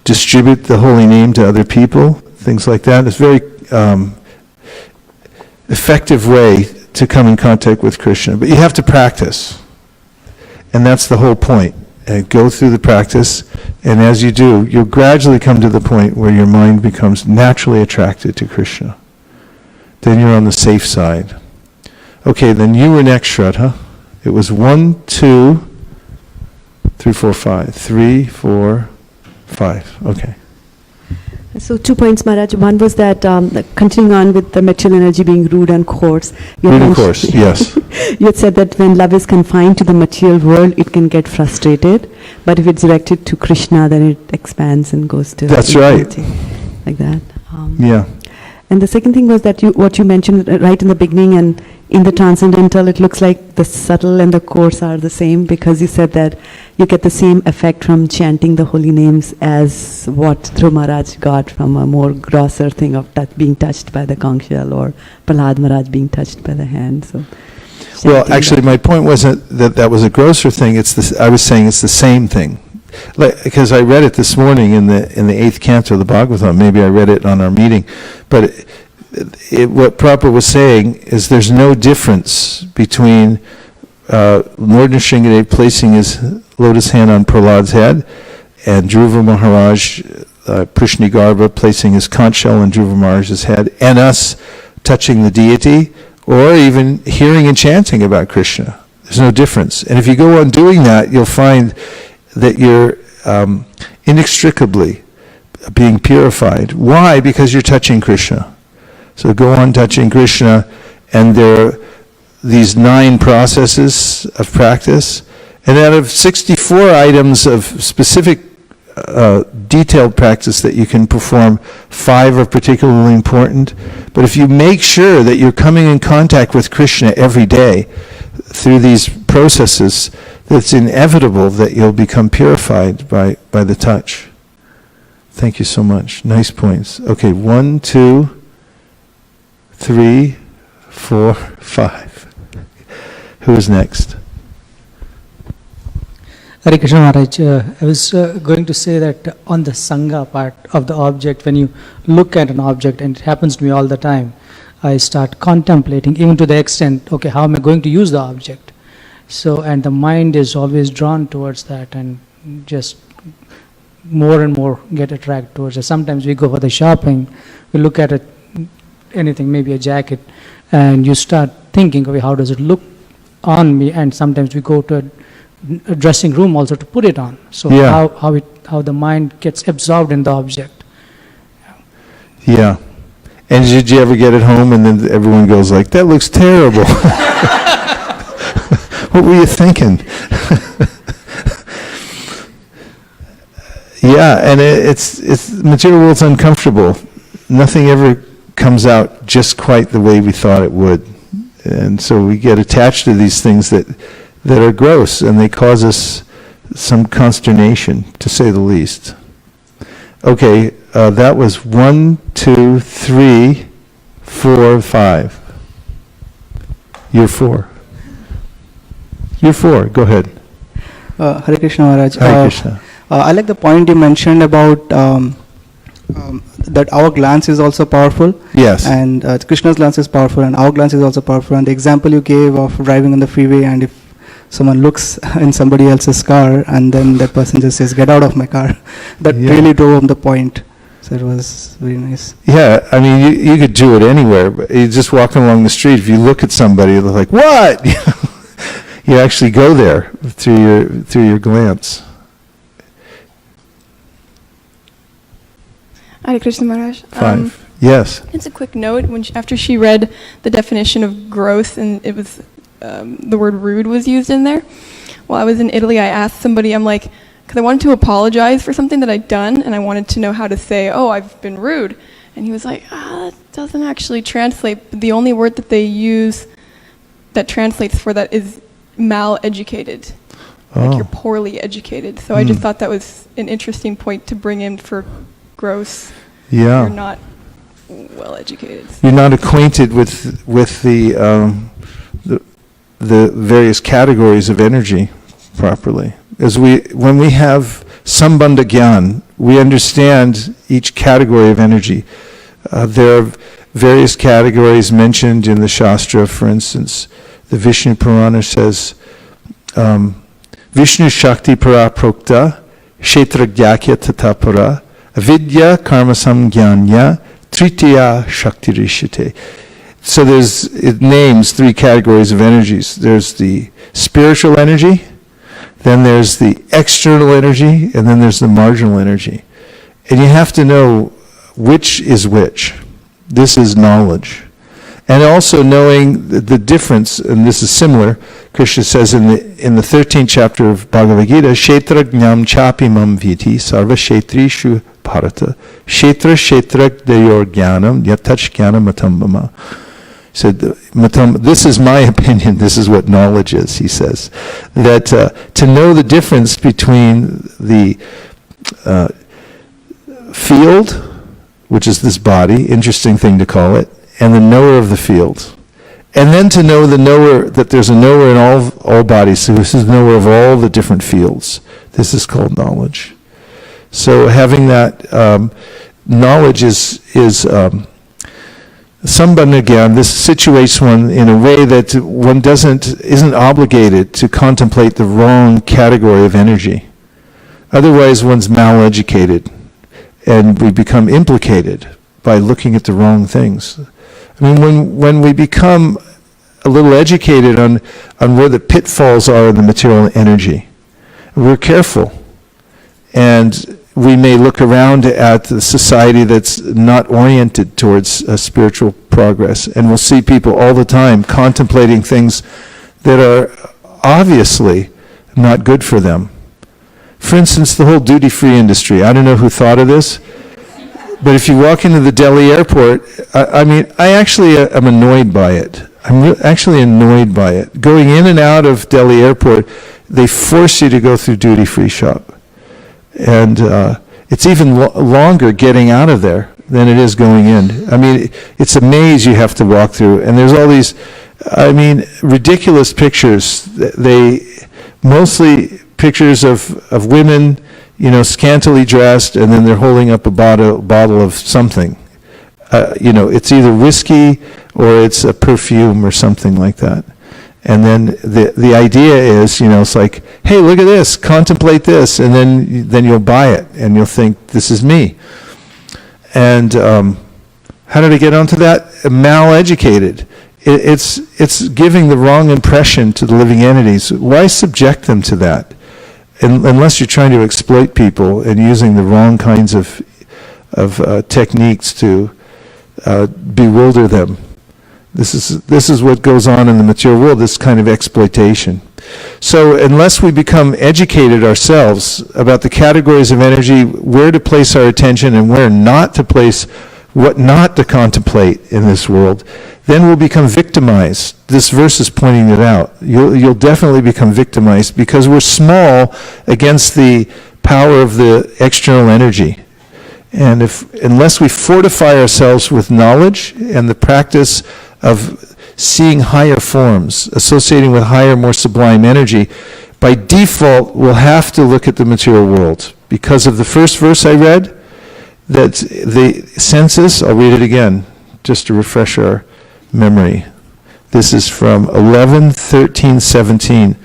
B: distribute the holy name to other people, things like that. It's a very effective way to come in contact with Krishna. But you have to practice. And that's the whole point. Go through the practice, and as you do, you'll gradually come to the point where your mind becomes naturally attracted to Krishna. Then you're on the safe side. Okay, then you were next, Shraddha. It was 1, 2, 3, 4, 5. 3, 4, 5. Okay.
C: So 2 points, Maharaj. One was that continuing on with the material energy being rude and coarse.
B: Rude and coarse, yes.
C: You had said that when love is confined to the material world, it can get frustrated. But if it's directed to Krishna, then it expands and goes to...
B: That's right.
C: Like that.
B: Yeah.
C: And the second thing was that what you mentioned right in the beginning, and in the transcendental, it looks like the subtle and the coarse are the same, because you said that you get the same effect from chanting the holy names as what Dhruv Maharaj got from a more grosser thing of being touched by the conch shell, or Prahlad Maharaj being touched by the hand. So,
B: well, actually, my point wasn't that was a grosser thing. I was saying it's the same thing. Because I read it this morning in the 8th canto of the Bhagavatam. Maybe I read it on our meeting. But what Prabhupada was saying is there's no difference between Lord Nrsingadev placing his lotus hand on Prahlad's head, and Dhruva Maharaj, Prishnigarbha, placing his conch shell on Dhruva Maharaj's head, and us touching the deity, or even hearing and chanting about Krishna. There's no difference. And if you go on doing that, you'll find that you're inextricably being purified. Why? Because you're touching Krishna. So go on touching Krishna, and there are these 9 processes of practice, and out of 64 items of specific detailed practice that you can perform, 5 are particularly important. But if you make sure that you're coming in contact with Krishna every day through these processes, it's inevitable that you'll become purified by the touch. Thank you so much. Nice points. Okay, 1, 2, 3, 4, 5. Who is next?
G: Hare Krishna Maharaj, I was going to say that on the Sangha part of the object, when you look at an object, and it happens to me all the time, I start contemplating, even to the extent, okay, how am I going to use the object? So, and the mind is always drawn towards that, and just more and more get attracted towards it. Sometimes we go for the shopping, we look at anything, maybe a jacket, and you start thinking, okay, how does it look on me? And sometimes we go to a dressing room also to put it on. So
B: Yeah.
G: how the mind gets absorbed in the object.
B: Yeah. And did you ever get it home and then everyone goes like, that looks terrible? What were you thinking? Yeah, and it's material world's uncomfortable. Nothing ever comes out just quite the way we thought it would. And so we get attached to these things that are gross, and they cause us some consternation, to say the least. Okay, that was 1, 2, 3, 4, 5. You're 4. You're 4. Go ahead.
H: Hare Krishna Maharaj.
B: Hare Krishna.
H: I like the point you mentioned about that our glance is also powerful.
B: Yes.
H: And Krishna's glance is powerful, and our glance is also powerful. And the example you gave of driving on the freeway, and if someone looks in somebody else's car, and then that person just says, "Get out of my car," that really drove home the point. So it was very nice.
B: Yeah, I mean, you could do it anywhere. But you're just walking along the street. If you look at somebody, they're like, "What?" You actually go there through your glance.
I: Hare Krishna Maharaj.
B: 5. Yes.
I: It's a quick note. After she read the definition of growth, and it was the word rude was used in there. While I was in Italy, I asked somebody, I'm like, because I wanted to apologize for something that I'd done, and I wanted to know how to say, "Oh, I've been rude," and he was like, "That doesn't actually translate. The only word that they use that translates for that is mal-educated." Like you're poorly educated. So I just thought that was an interesting point to bring in for gross.
B: Yeah.
I: You're not well educated.
B: You're not acquainted with the various categories of energy properly. When we have sambandha gyan, we understand each category of energy. There are various categories mentioned in the Shastra. For instance, the Vishnu Purana says, Vishnu Shakti Para Prokta, Kshetra Gyakya Tatapara, Avidya Karma Samgyanya, Tritiya Shakti Rishite. So it names 3 categories of energies. There's the spiritual energy, then there's the external energy, and then there's the marginal energy. And you have to know which is which. This is knowledge. And also knowing the difference, and this is similar, Krishna says in the 13th chapter of Bhagavad Gita, Kshetra Jnam Chapi Mam Viti Sarva Kshetrishu Bharata Kshetra Kshetra Dayor Jnanam Yatach Jnanam Matambama. He said, this is my opinion, this is what knowledge is, he says. That to know the difference between the field, which is this body, interesting thing to call it, and the knower of the field. And then to know the knower, that there's a knower in all bodies, so this is the knower of all the different fields. This is called knowledge. So having that knowledge is sambandha gyan. This situates one in a way that one isn't obligated to contemplate the wrong category of energy. Otherwise one's mal-educated, and we become implicated by looking at the wrong things. I mean, when we become a little educated on where the pitfalls are in the material energy, we're careful. And we may look around at the society that's not oriented towards spiritual progress, and we'll see people all the time contemplating things that are obviously not good for them. For instance, the whole duty-free industry. I don't know who thought of this, but if you walk into the Delhi airport, I actually am annoyed by it. I'm actually annoyed by it. Going in and out of Delhi airport, they force you to go through duty-free shop. And it's even longer getting out of there than it is going in. I mean, it's a maze you have to walk through. And there's all these, ridiculous pictures. Mostly pictures of women, scantily dressed, and then they're holding up a bottle of something. It's either whiskey or it's a perfume or something like that. And then the idea is, it's like, hey, look at this, contemplate this, and then you'll buy it, and you'll think, this is me. And How did I get onto that? Mal-educated. It's giving the wrong impression to the living entities. Why subject them to that? Unless you're trying to exploit people and using the wrong kinds of techniques to bewilder them. This is what goes on in the material world, this kind of exploitation. So unless we become educated ourselves about the categories of energy, where to place our attention and where not to place, what not to contemplate in this world, then we'll become victimized. This verse is pointing it out. You'll definitely become victimized because we're small against the power of the external energy. And unless we fortify ourselves with knowledge and the practice of seeing higher forms, associating with higher, more sublime energy, by default we'll have to look at the material world. Because of the first verse I read, that the senses, I'll read it again, just to refresh our memory. This is from 11:13-17.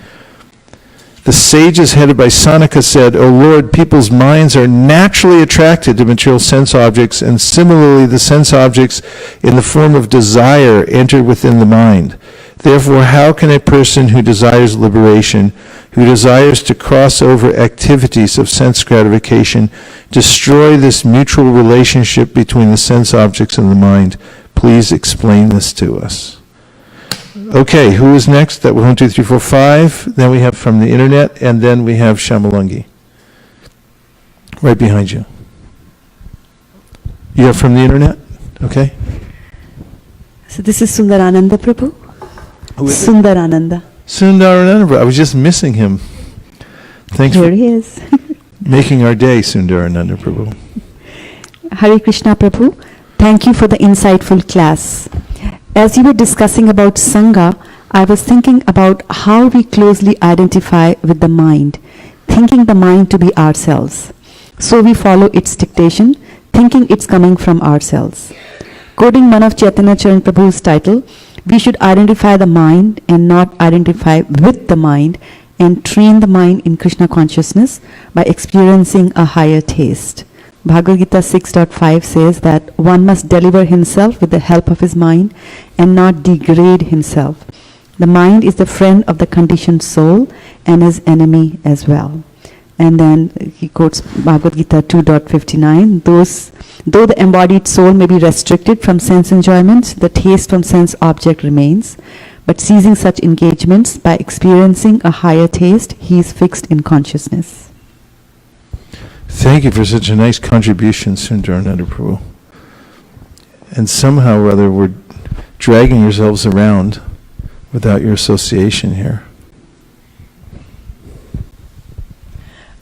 B: The sages headed by Sanaka said, O Lord, people's minds are naturally attracted to material sense objects, and similarly the sense objects in the form of desire enter within the mind. Therefore, how can a person who desires liberation, who desires to cross over activities of sense gratification, destroy this mutual relationship between the sense objects and the mind? Please explain this to us. Okay, who is next? That was 1, 2, 3, 4, 5. Then we have from the internet, and then we have Shamalangi. Right behind you. You have from the internet? Okay.
C: So this is Sundarananda Prabhu.
B: Who is it?
C: Sundarananda.
B: Sundarananda. I was just missing him. Thanks
C: Here
B: for
C: he is.
B: making our day, Sundarananda Prabhu.
C: Hare Krishna Prabhu. Thank you for the insightful class. As you were discussing about Sangha, I was thinking about how we closely identify with the mind, thinking the mind to be ourselves. So we follow its dictation, thinking it's coming from ourselves. Quoting one of Chaitanya Charan Prabhu's title, we should identify the mind and not identify with the mind, and train the mind in Krishna consciousness by experiencing a higher taste. Bhagavad Gita 6.5 says that one must deliver himself with the help of his mind and not degrade himself. The mind is the friend of the conditioned soul and his enemy as well. And then he quotes Bhagavad Gita 2.59, though the embodied soul may be restricted from sense enjoyments, the taste from sense object remains. But ceasing such engagements by experiencing a higher taste, he is fixed in consciousness.
B: Thank you for such a nice contribution, Sundarananda Prabhu. And somehow or other we're dragging yourselves around without your association here.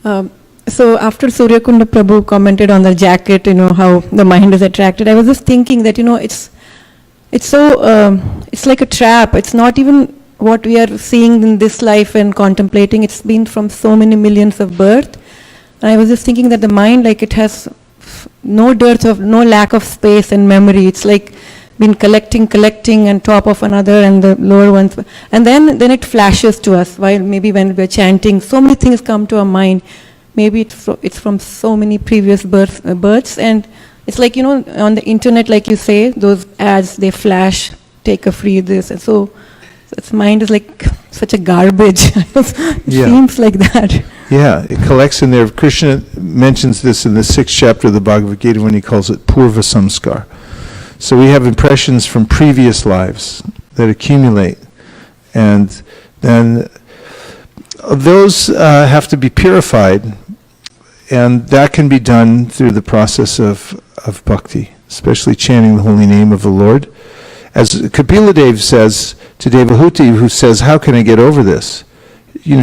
J: So after Suryakunda Prabhu commented on the jacket, how the mind is attracted, I was just thinking that, it's like a trap. It's not even what we are seeing in this life and contemplating. It's been from so many millions of births. And I was just thinking that the mind, like it has no lack of space and memory. It's like been collecting on top of another and the lower ones. And then it flashes to us while maybe when we're chanting, so many things come to our mind. Maybe it's from so many previous births. And it's like, on the internet, like you say, those ads, they flash, take a free this. And so its mind is like such a garbage. It seems like that.
B: Yeah, it collects in there. Krishna mentions this in the 6th chapter of the Bhagavad Gita when he calls it Purva Samskar. So we have impressions from previous lives that accumulate. And then those have to be purified. And that can be done through the process of bhakti, especially chanting the holy name of the Lord. As Kapila Dev says to Devahuti, who says, how can I get over this?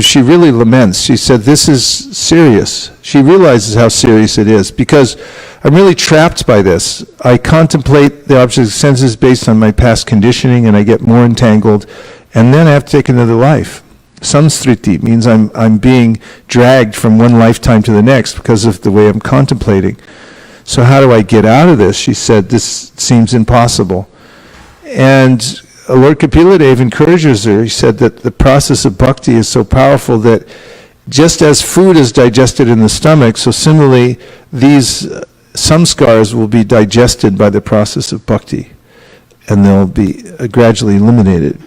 B: She really laments. She said, this is serious. She realizes how serious it is because I'm really trapped by this. I contemplate the object of senses based on my past conditioning and I get more entangled and then I have to take another life. Samsriti means I'm being dragged from one lifetime to the next because of the way I'm contemplating. So how do I get out of this? She said, this seems impossible. And Lord Kapila Dev encourages her. He said that the process of bhakti is so powerful that just as food is digested in the stomach, so similarly these some scars will be digested by the process of bhakti, and they'll be gradually eliminated.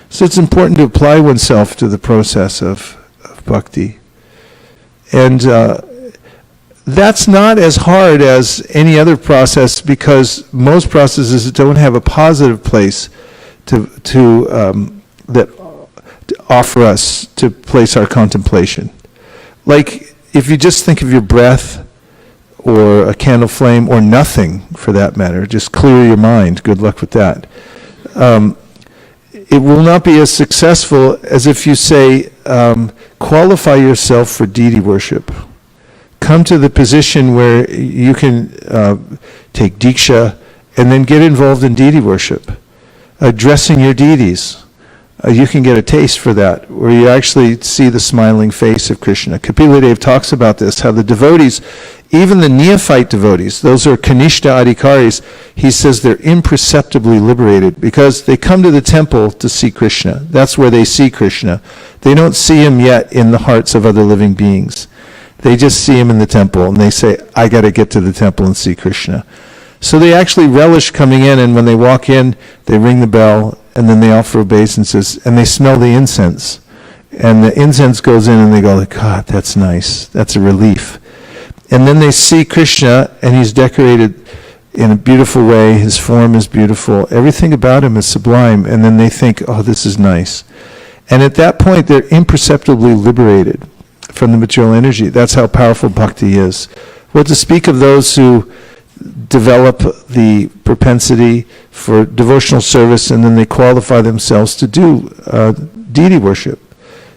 B: So it's important to apply oneself to the process of bhakti. And that's not as hard as any other process, because most processes don't have a positive place that offer us to place our contemplation. Like if you just think of your breath or a candle flame or nothing for that matter, just clear your mind, good luck with that. It will not be as successful as if you say, qualify yourself for deity worship. Come to the position where you can take diksha and then get involved in deity worship. Addressing your deities. You can get a taste for that, where you actually see the smiling face of Krishna. Kapila Dev talks about this, how the devotees, even the neophyte devotees, those are Kanishta Adhikaris, he says they're imperceptibly liberated because they come to the temple to see Krishna. That's where they see Krishna. They don't see him yet in the hearts of other living beings. They just see him in the temple and they say, I got to get to the temple and see Krishna. So they actually relish coming in, and when they walk in, they ring the bell, and then they offer obeisances, and they smell the incense. And the incense goes in, and they go, like, God, that's nice. That's a relief. And then they see Krishna, and he's decorated in a beautiful way. His form is beautiful. Everything about him is sublime. And then they think, oh, this is nice. And at that point, they're imperceptibly liberated from the material energy. That's how powerful bhakti is. What to speak of those who develop the propensity for devotional service, and then they qualify themselves to do deity worship.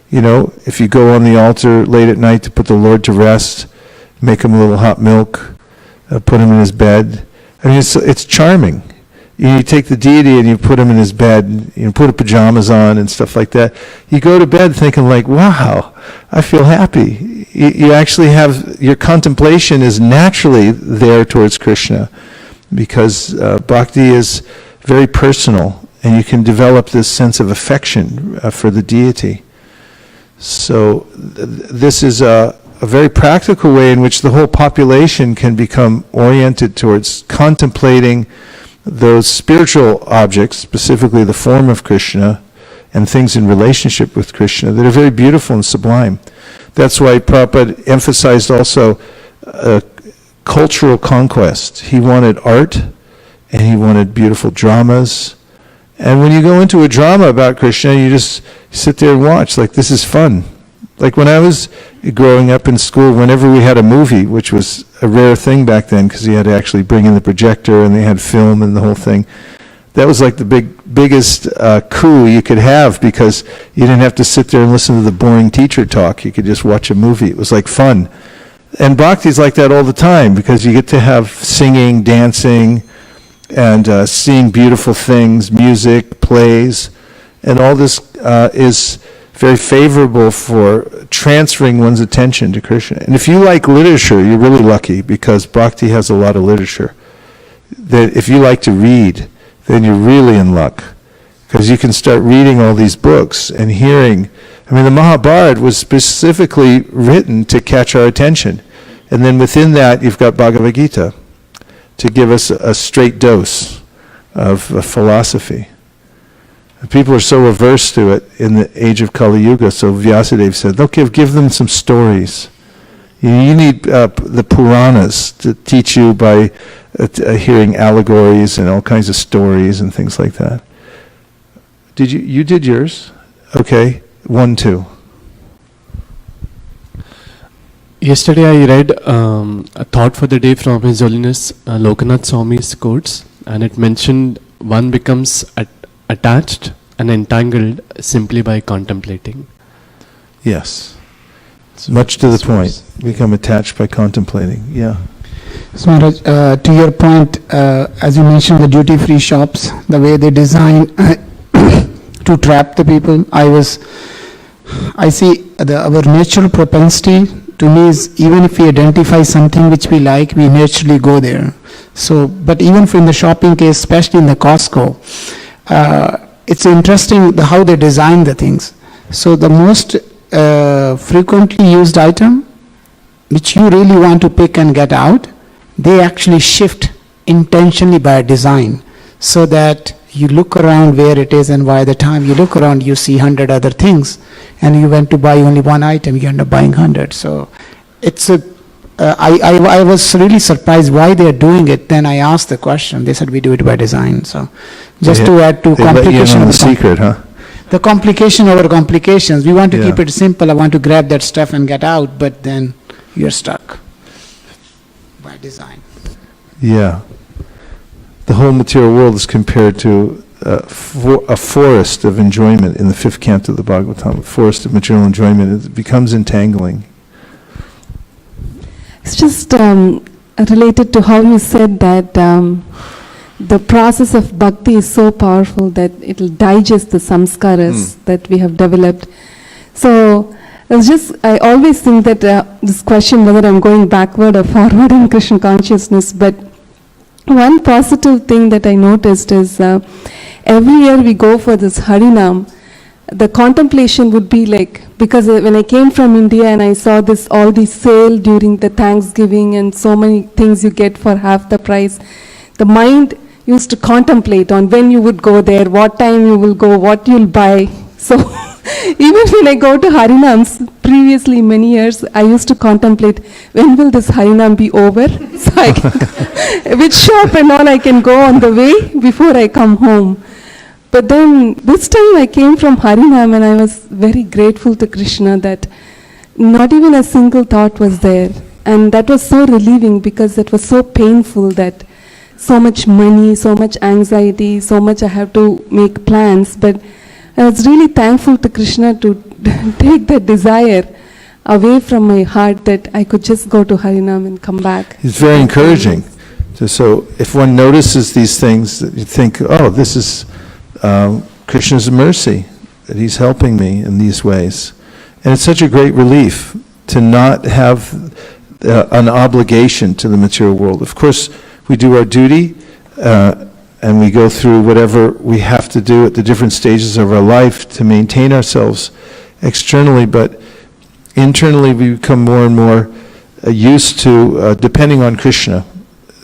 B: You know, if you go on the altar late at night to put the Lord to rest, make him a little hot milk, put him in his bed. I mean, it's charming. You take the deity and you put him in his bed, you put pajamas on and stuff like that. You go to bed thinking like, wow, I feel happy. You actually have, your contemplation is naturally there towards Krishna, because bhakti is very personal, and you can develop this sense of affection for the deity. So this is a very practical way in which the whole population can become oriented towards contemplating those spiritual objects, specifically the form of Krishna and things in relationship with Krishna, that are very beautiful and sublime. That's why Prabhupada emphasized also cultural conquest. He wanted art, and he wanted beautiful dramas. And when you go into a drama about Krishna, you just sit there and watch, like, this is fun. Like when I was growing up in school, whenever we had a movie, which was a rare thing back then because you had to actually bring in the projector and they had film and the whole thing, that was like the biggest coup you could have, because you didn't have to sit there and listen to the boring teacher talk. You could just watch a movie. It was like fun. And bhakti's like that all the time, because you get to have singing, dancing, and seeing beautiful things, music, plays, and all this is very favorable for transferring one's attention to Krishna. And if you like literature, you're really lucky, because bhakti has a lot of literature. That if you like to read, then you're really in luck, because you can start reading all these books and hearing. I mean, the Mahabharata was specifically written to catch our attention. And then within that, you've got Bhagavad Gita to give us a straight dose of philosophy. People are so averse to it in the age of Kali Yuga, so Vyasadeva said, okay, give them some stories. You need the Puranas to teach you by hearing allegories and all kinds of stories and things like that. Did you did yours? Okay, 1, 2.
D: Yesterday I read a thought for the day from His Holiness Lokanath Swami's quotes, and it mentioned one becomes attached and entangled simply by contemplating.
B: Yes. Much to the point. Become attached by contemplating. Yeah.
F: So Maharaj, to your point, as you mentioned, the duty-free shops, the way they design to trap the people, I see our natural propensity to me is, even if we identify something which we like, we naturally go there. So, but even in the shopping case, especially in the Costco, it's interesting how they design the things. So the most frequently used item, which you really want to pick and get out, they actually shift intentionally by design, so that you look around where it is, and by the time you look around, you see 100 other things, and you went to buy only one item, you end up buying 100. So it's I was really surprised why they are doing it. Then I asked the question. They said we do it by design. So just to add to
B: They let you in
F: complication
B: on
F: of
B: the secret, huh?
F: the complication over complications. We want to
B: Yeah.
F: keep it simple. I want to grab that stuff and get out, but then you're stuck by design.
B: Yeah. The whole material world is compared to a forest of enjoyment in the 5th canto of the Bhagavatam, a forest of material enjoyment. It becomes entangling.
K: It's just related to how you said that the process of bhakti is so powerful that it will digest the samskaras that we have developed. So I always think that this question whether I'm going backward or forward in Krishna consciousness, but one positive thing that I noticed is every year we go for this Harinam, the contemplation would be like, because when I came from India and I saw all these sale during the Thanksgiving and so many things you get for half the price, the mind used to contemplate on when you would go there, what time you will go, what you'll buy. So even when I go to Harinams, previously many years, I used to contemplate, when will this Harinam be over? So I can which shop and all I can go on the way before I come home. But then this time I came from Harinam and I was very grateful to Krishna that not even a single thought was there. And that was so relieving because it was so painful that so much money, so much anxiety, so much I have to make plans. But I was really thankful to Krishna to take that desire away from my heart that I could just go to Harinam and come back.
B: It's very encouraging. So if one notices these things, that you think, oh, this is Krishna's mercy, that he's helping me in these ways. And it's such a great relief to not have an obligation to the material world. Of course, we do our duty, and we go through whatever we have to do at the different stages of our life to maintain ourselves externally, but internally we become more and more used to depending on Krishna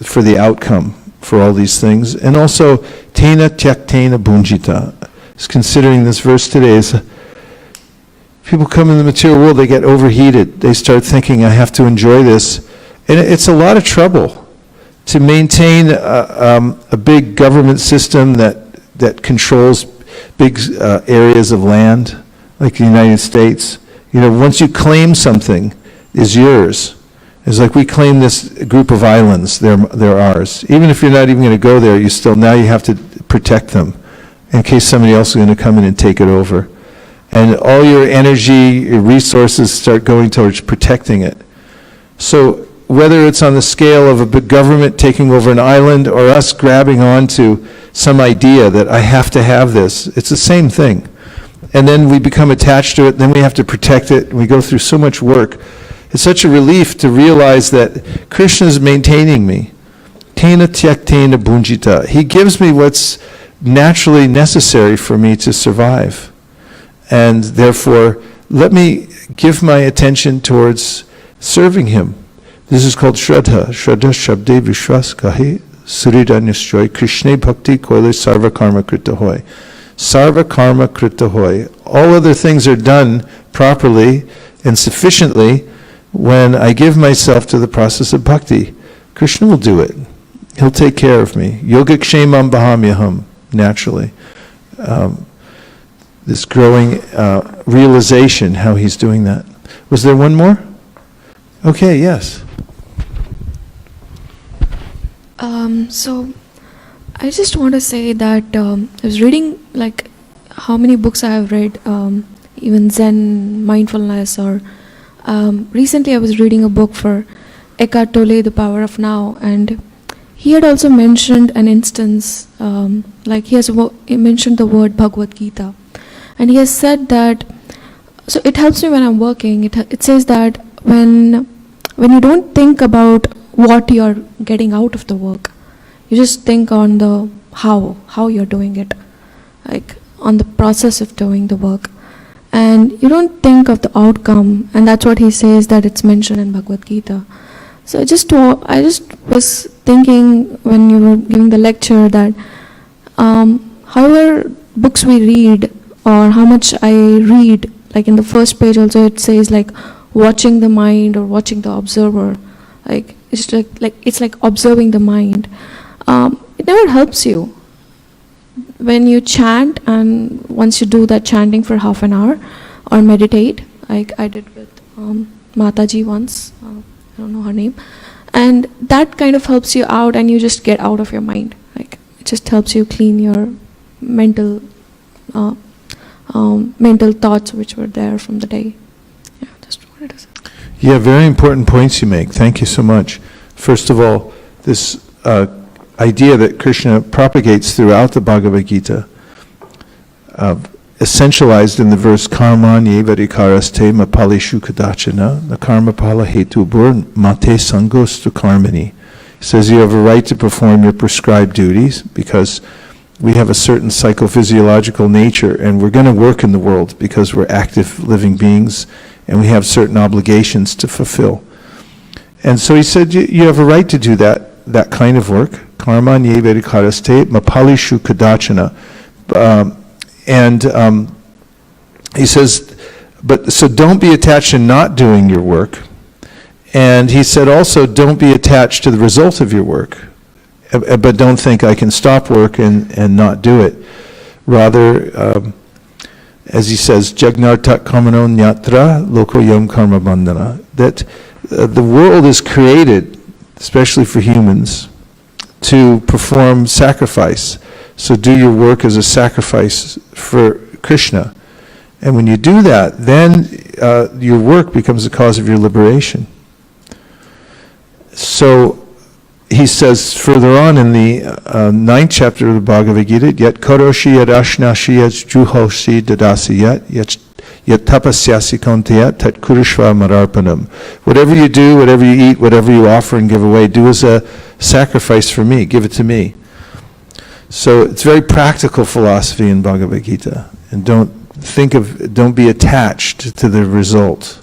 B: for the outcome for all these things. And also, tena tyaktena bunjita. It's considering this verse today is people come in the material world, they get overheated. They start thinking, I have to enjoy this. And it's a lot of trouble to maintain a big government system that controls big areas of land, like the United States. You know, once you claim something is yours, it's like we claim this group of islands, they're ours. Even if you're not even going to go there, now you have to protect them in case somebody else is going to come in and take it over. And all your energy, your resources start going towards protecting it. So whether it's on the scale of a big government taking over an island or us grabbing onto some idea that I have to have this, it's the same thing. And then we become attached to it, then we have to protect it, and we go through so much work. It's such a relief to realize that Krishna is maintaining me. Tena tyaktena bunjita. He gives me what's naturally necessary for me to survive. And therefore, let me give my attention towards serving him. This is called Shraddha. Shraddha Shabde Vishwas Kahe Surida Nishchoy Krishna Bhakti Koile Sarva Karma Krita Hoy. Sarva Karma Krita Hoy. All other things are done properly and sufficiently when I give myself to the process of bhakti. Krishna will do it. He'll take care of me. Yogakshemam Bahamyaham, naturally. This growing realization how he's doing that. Was there one more? Okay, yes.
L: So I just want to say that I was reading like how many books I have read, even Zen, mindfulness, or recently I was reading a book for Eckhart Tolle, The Power of Now, and he had also mentioned an instance, like he mentioned the word Bhagavad Gita, and he has said that, so it helps me when I'm working. It says that when you don't think about what you're getting out of the work, you just think on the how you're doing it, like on the process of doing the work, and you don't think of the outcome. And that's what he says, that it's mentioned in Bhagavad Gita. So I just was thinking when you were giving the lecture that however books we read or how much I read, like in the first page also it says like watching the mind or watching the observer, like it's like observing the mind. It never helps you when you chant, and once you do that chanting for half an hour or meditate, like I did with Mataji once, I don't know her name, and that kind of helps you out and you just get out of your mind. Like it just helps you clean your mental thoughts which were there from the day. Yeah, just wanted to say.
B: Yeah, very important points you make. Thank you so much. First of all, this idea that Krishna propagates throughout the Bhagavad Gita, essentialized in the verse karmanye varikaraste mapalishu kadachana, the karma pala hetu bur mate sangostu karmani. He says you have a right to perform your prescribed duties because we have a certain psychophysiological nature and we're going to work in the world because we're active living beings and we have certain obligations to fulfill. And so he said you have a right to do that kind of work. Karma nye varikaraste mapalishu kadachana. And he says, but so don't be attached to not doing your work. And he said also, don't be attached to the result of your work. But don't think I can stop work and not do it. Rather, as he says, Jagnartak kamano nyatra lokoyam karma bandhana. That the world is created, especially for humans, to perform sacrifice. So do your work as a sacrifice for Krishna. And when you do that, then your work becomes the cause of your liberation. So he says further on in the 9th chapter of the Bhagavad Gita, yet karoshi yad ashnashi yad juhoshi dadasi yet tapasyasi kontayat tat kurishva mararpanam. Whatever you do, whatever you eat, whatever you offer and give away, do as a sacrifice for me, give it to me. So it's very practical philosophy in Bhagavad Gita. And don't be attached to the result.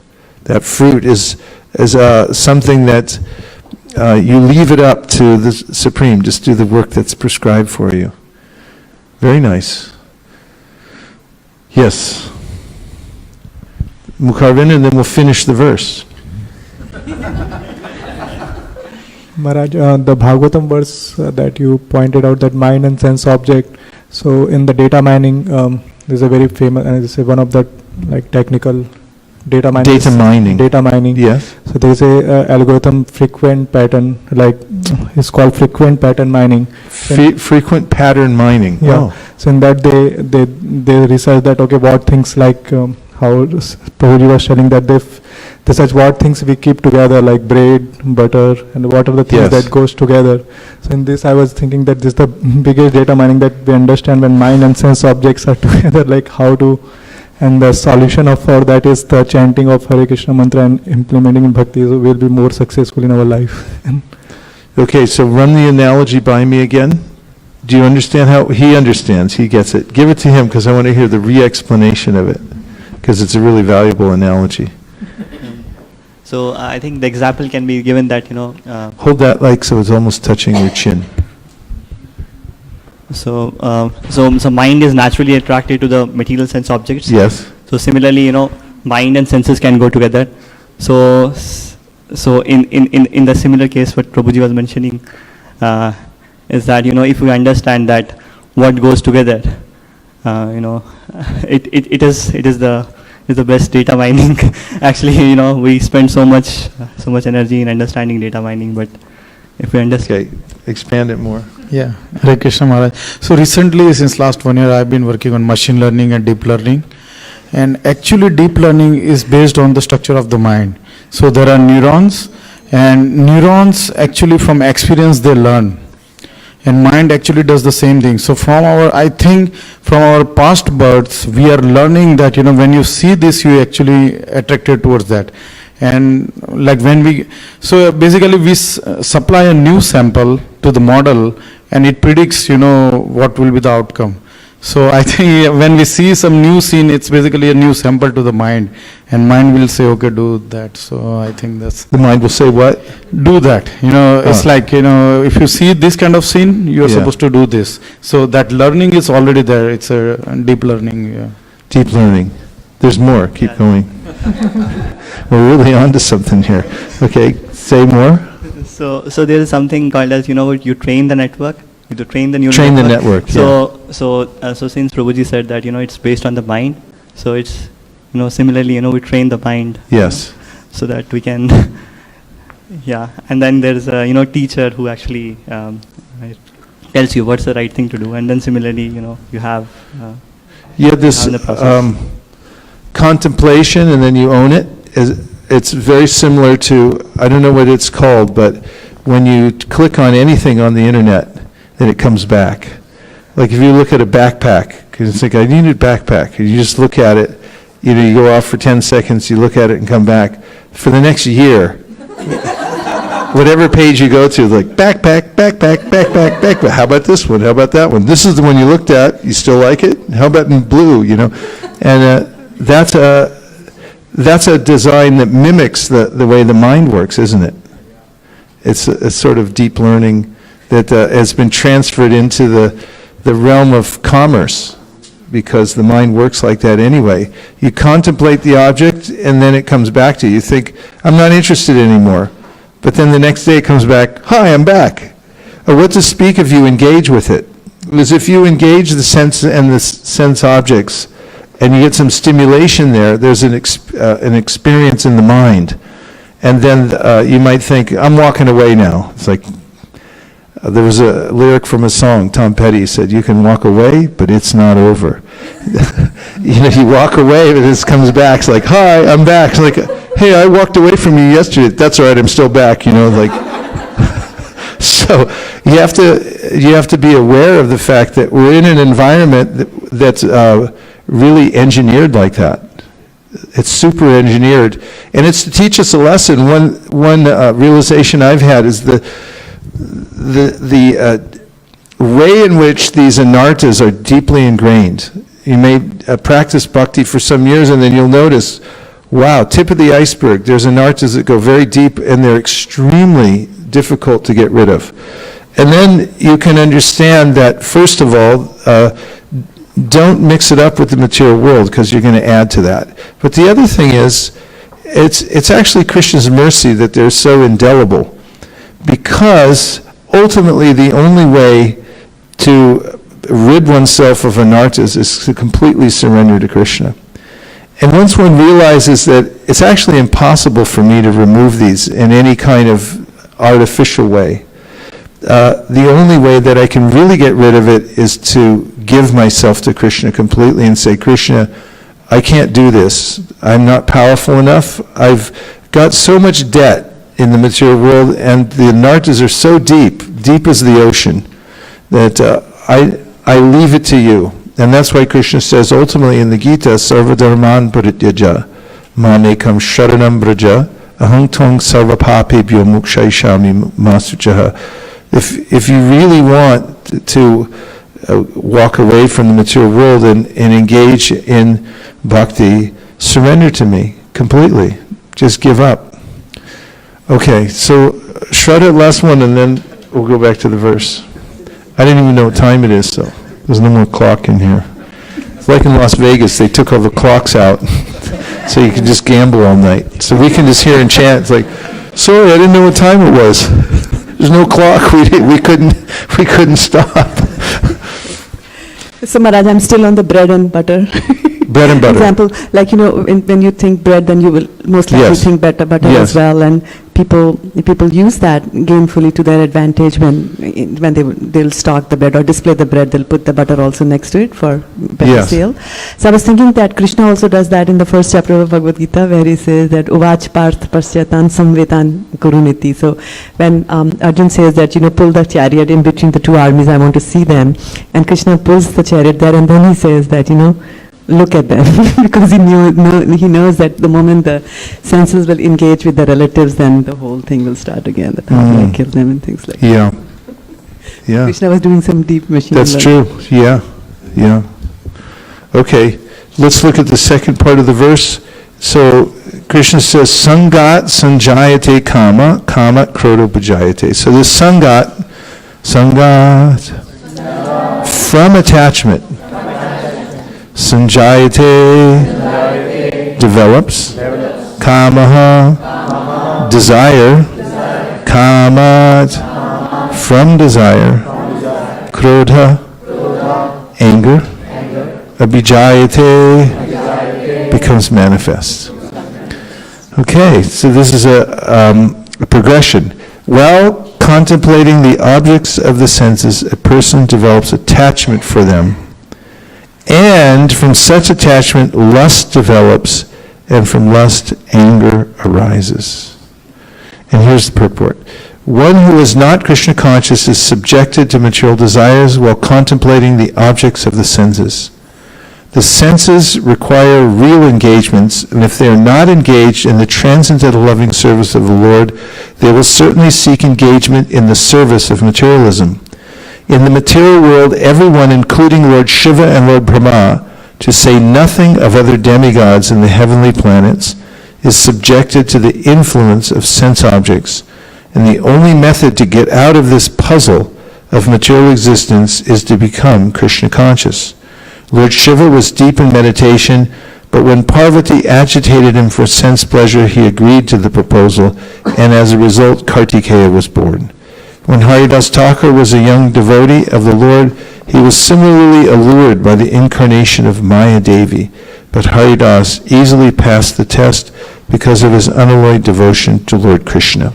B: That fruit is something that you leave it up to the Supreme. Just do the work that's prescribed for you. Very nice. Yes. Mukharvin, and then we'll finish the verse.
M: Maharaj, the Bhagavatam verse that you pointed out, that mind and sense object. So in the data mining, there's a very famous, and it's one of the technical data mining. Data mining.
B: Yes.
M: So there is a algorithm frequent pattern, it's called frequent pattern mining.
B: Frequent pattern mining.
M: Yeah.
B: Oh.
M: So in that they research that what things how Prabhuji was telling that the such what things we keep together, like bread, butter, and what are the things that goes together. So in this I was thinking that this is the biggest data mining that we understand when mind and sense objects are together, how to, and the solution for that is the chanting of Hare Krishna mantra and implementing in bhakti, so we'll be more successful in our life.
B: Okay, so run the analogy by me again. Do you understand how he understands? He gets it. Give it to him because I want to hear the re-explanation of it, because it's a really valuable analogy.
N: So I think the example can be given that,
B: hold that so it's almost touching your chin.
N: So mind is naturally attracted to the material sense objects.
B: Yes.
N: So similarly, mind and senses can go together. So in the similar case, what Prabhuji was mentioning is that if we understand that what goes together, it is the best data mining. Actually, we spend so much energy in understanding data mining, but if we understand.
B: Okay, expand it more.
E: Yeah, Hare Krishna Maharaj. So recently, since last 1 year, I've been working on machine learning and deep learning. And actually deep learning is based on the structure of the mind. So there are neurons, and neurons actually from experience they learn. And mind actually does the same thing. So I think from our past births, we are learning that, when you see this, you actually attracted towards that. And so basically we supply a new sample to the model and it predicts, what will be the outcome. So I think when we see some new scene, it's basically a new sample to the mind, and mind will say, okay, do that. So I think that's...
B: The mind will say what?
E: Do that. It's like, if you see this kind of scene, you're supposed to do this. So that learning is already there. It's a deep learning. Yeah.
B: Deep learning. There's more. Keep going. We're really on to something here. Okay, say more.
N: So there is something called as, you train the network. You train the neural
B: Train
N: network.
B: the network.
N: So since Prabhuji said that, it's based on the mind, so it's, similarly, we train the mind.
B: Yes.
N: So that we can, and then there's a, teacher who actually tells you what's the right thing to do, and then similarly, you have...
B: this contemplation, and then you own it. It's very similar to, I don't know what it's called, but when you click on anything on the internet, then it comes back. Like if you look at a backpack, because it's like, I need a backpack, and you just look at it, you go off for 10 seconds, you look at it and come back. For the next year, whatever page you go to, like backpack, backpack, backpack, backpack. How about this one? How about that one? This is the one you looked at. You still like it? How about in blue, And that's a design that mimics the way the mind works, isn't it? It's a sort of deep learning that has been transferred into the realm of commerce, because the mind works like that anyway. You contemplate the object, and then it comes back to you. You think, I'm not interested anymore. But then the next day it comes back, hi, I'm back. Or what to speak if you engage with it? Because if you engage the sense and the sense objects, and you get some stimulation there's an experience in the mind. And then you might think, I'm walking away now. It's like, there was a lyric from a song, Tom Petty said, you can walk away, but it's not over. You walk away, but it comes back. It's like, hi, I'm back. It's like, hey, I walked away from you yesterday. That's all right, I'm still back, So you have to be aware of the fact that we're in an environment that's really engineered like that. It's super engineered, and it's to teach us a lesson. One realization I've had is the way in which these anartas are deeply ingrained. You may practice bhakti for some years, and then you'll notice, wow, tip of the iceberg. There's anartas that go very deep, and they're extremely difficult to get rid of. And then you can understand that, first of all, don't mix it up with the material world, because you're going to add to that. But the other thing is, it's actually Krishna's mercy that they're so indelible, because ultimately the only way to rid oneself of anartas is to completely surrender to Krishna. And once one realizes that it's actually impossible for me to remove these in any kind of artificial way, the only way that I can really get rid of it is to give myself to Krishna completely and say, Krishna, I can't do this. I'm not powerful enough. I've got so much debt in the material world, and the anartas are so deep as the ocean, that I leave it to you. And that's why Krishna says ultimately in the Gita, Sarva Dharman Parityaja, Mamekam Sharanam Braja, Aham Tvang Sarva Papebhyo Mukshayishami Masuchaha. If you really want to walk away from the material world and engage in bhakti, surrender to me completely. Just give up. Okay, so Shraddha, last one, and then we'll go back to the verse. I didn't even know what time it is, so there's no more clock in here. It's like in Las Vegas, they took all the clocks out, so you can just gamble all night. So we can just hear and chant. It's like, sorry, I didn't know what time it was. There's no clock. We couldn't stop.
C: So Maharaj, I'm still on the bread and butter.
B: Bread and butter.
C: Example, like when you think bread, then you will most likely think butter
B: Yes.
C: as well, and people use that gainfully to their advantage when they'll stock the bread or display the bread. They'll put the butter also next to it for better sale. So I was thinking that Krishna also does that in the first chapter of Bhagavad Gita, where he says that Uvach Parth Pasyatan Samvetan Kuruniti. So when Arjun says that pull the chariot in between the two armies, I want to see them, and Krishna pulls the chariot there, and then he says that look at them, because he knows that the moment the senses will engage with the relatives, then the whole thing will start again. That how do I kill them and things like that.
B: Yeah.
C: Krishna was doing some deep machine
B: That's
C: learning.
B: true. Yeah. Okay, let's look at the second part of the verse. So Krishna says, Sangat sanjayate kama, kama kroto bhajayate. So this sangat, from attachment, sanjayate, develops, kamaha, desire, kamat, from desire, krodha, anger, abhijayate, becomes manifest. Okay, so this is a progression. While contemplating the objects of the senses, a person develops attachment for them. And from such attachment, lust develops, and from lust, anger arises. And here's the purport. One who is not Krishna conscious is subjected to material desires while contemplating the objects of the senses. The senses require real engagements, and if they are not engaged in the transcendental loving service of the Lord, they will certainly seek engagement in the service of materialism. In the material world, everyone, including Lord Shiva and Lord Brahma, to say nothing of other demigods in the heavenly planets, is subjected to the influence of sense objects, and the only method to get out of this puzzle of material existence is to become Krishna conscious. Lord Shiva was deep in meditation, but when Parvati agitated him for sense pleasure, he agreed to the proposal, and as a result, Kartikeya was born. When Haridas Thakur was a young devotee of the Lord, he was similarly allured by the incarnation of Maya Devi, but Haridas easily passed the test because of his unalloyed devotion to Lord Krishna.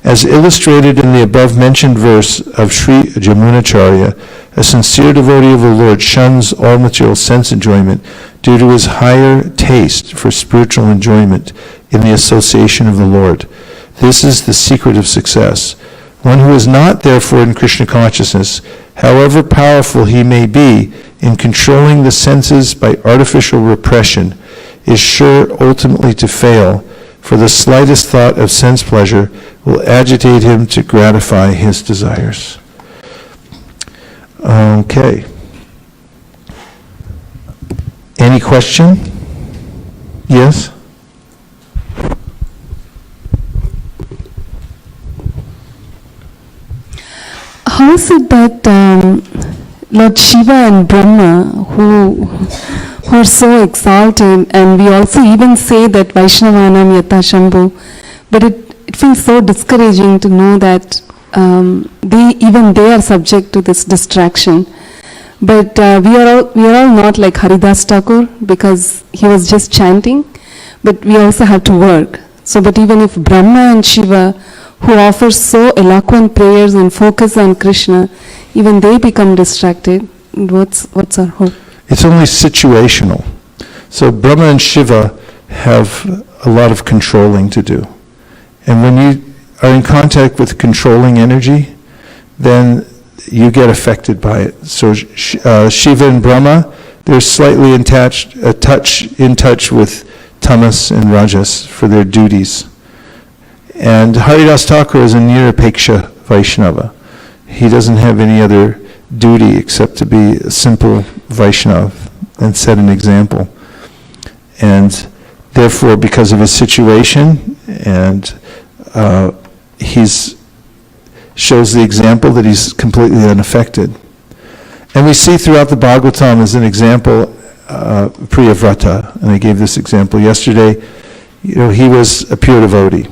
B: As illustrated in the above-mentioned verse of Sri Jamunacharya, a sincere devotee of the Lord shuns all material sense enjoyment due to his higher taste for spiritual enjoyment in the association of the Lord. This is the secret of success. One who is not, therefore, in Krishna consciousness, however powerful he may be in controlling the senses by artificial repression, is sure ultimately to fail, for the slightest thought of sense pleasure will agitate him to gratify his desires. Okay. Any question? Yes?
K: How is it that Lord Shiva and Brahma, who are so exalted, and we also even say that Vaishnavanam Yata Shambhu, but it feels so discouraging to know that they are subject to this distraction. But we are all not like Haridas Thakur, because he was just chanting, but we also have to work. So, but even if Brahma and Shiva, who offer so eloquent prayers and focus on Krishna, even they become distracted, what's our hope?
B: It's only situational. So Brahma and Shiva have a lot of controlling to do. And when you are in contact with controlling energy, then you get affected by it. So Shiva and Brahma, they're slightly in touch with tamas and rajas for their duties. And Haridas Thakur is a Nirapeksha Vaishnava. He doesn't have any other duty except to be a simple Vaishnava and set an example. And therefore, because of his situation, and shows the example that he's completely unaffected. And we see throughout the Bhagavatam as an example, Priyavrata, and I gave this example yesterday. He was a pure devotee.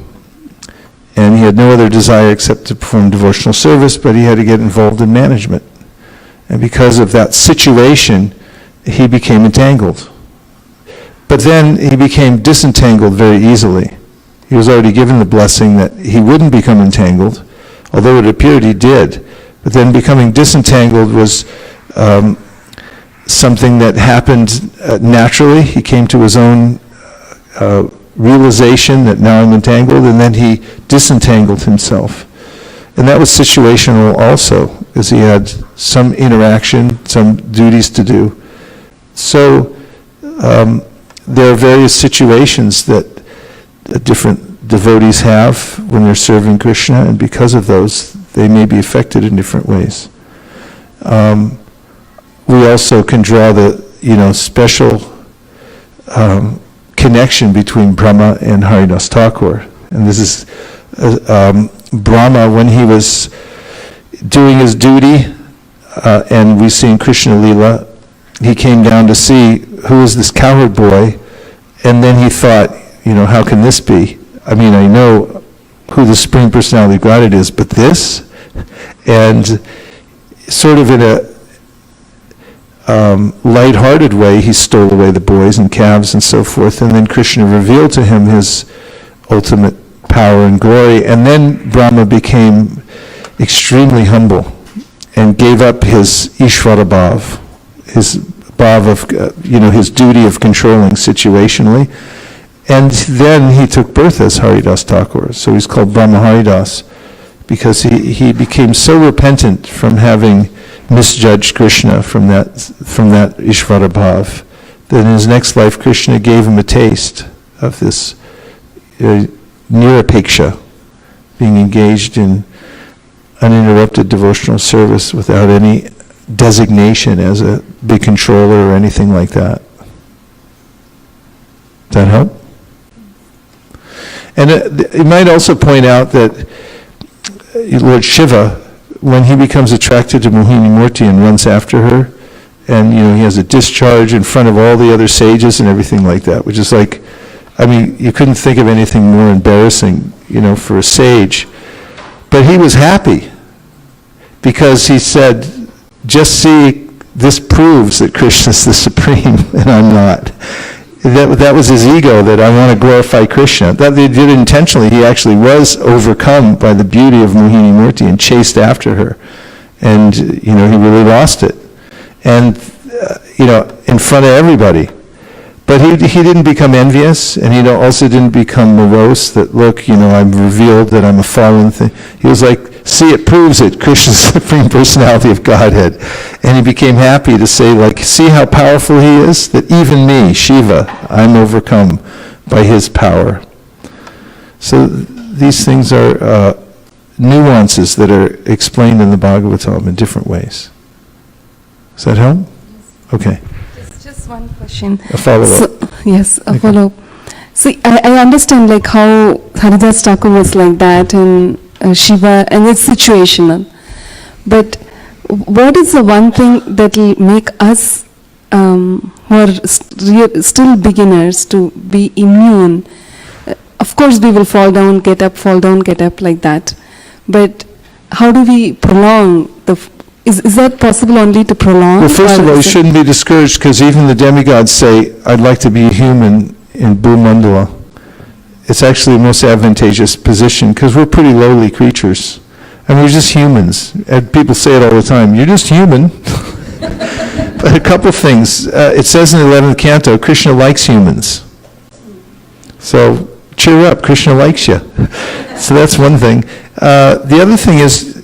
B: And he had no other desire except to perform devotional service, but he had to get involved in management. And because of that situation, he became entangled. But then he became disentangled very easily. He was already given the blessing that he wouldn't become entangled, although it appeared he did. But then becoming disentangled was something that happened naturally. He came to his own realization that now I'm entangled, and then he disentangled himself. And that was situational also, as he had some interaction, some duties to do. So there are various situations that different devotees have when they're serving Krishna, and because of those, they may be affected in different ways. We also can draw the special connection between Brahma and Haridas Thakur. And this is Brahma, when he was doing his duty, and we see in Krishna Lila, he came down to see who is this cowherd boy, and then he thought, how can this be? I mean, I know who the Supreme Personality of Godhead is, but this? And sort of in a light-hearted way, he stole away the boys and calves and so forth, and then Krishna revealed to him his ultimate power and glory, and then Brahma became extremely humble and gave up his Ishvara bhav, his bhav of, his duty of controlling situationally, and then he took birth as Haridas Thakur, so he's called Brahma Haridas, because he became so repentant from having misjudged Krishna from that Ishvara bhav, that in his next life Krishna gave him a taste of this nirapeksha, being engaged in uninterrupted devotional service without any designation as a big controller or anything like that. Does that help? And it might also point out that Lord Shiva, when he becomes attracted to Mohini Murti and runs after her, and he has a discharge in front of all the other sages and everything like that, which is like, you couldn't think of anything more embarrassing, for a sage. But he was happy because he said, just see, this proves that Krishna's the supreme and I'm not. That was his ego, that I want to glorify Krishna. That they did intentionally. He actually was overcome by the beauty of Mohini Murti and chased after her. And, he really lost it. And, in front of everybody. But he didn't become envious, and he also didn't become morose, that, look, I've revealed that I'm a fallen thing. He was like, see, it proves it, Krishna's the Supreme Personality of Godhead. And he became happy to say, see how powerful he is? That even me, Shiva, I'm overcome by his power. So these things are nuances that are explained in the Bhagavatam in different ways. Does that help? Okay.
K: Just one question.
B: A follow-up.
K: Yes, a follow-up. See, I understand how Haridas Thakur was like that, and Shiva, and it's situational. But what is the one thing that will make us, who are still beginners, to be immune? Of course, we will fall down, get up, like that. But how do we prolong the? Is that possible only to prolong?
B: Well, first of all, you shouldn't be discouraged, because even the demigods say, I'd like to be a human in Bhumandala. It's actually the most advantageous position, because we're pretty lowly creatures. And we're just humans. And people say it all the time, you're just human. But a couple things. It says in the 11th canto, Krishna likes humans. So cheer up, Krishna likes you. So that's one thing. The other thing is,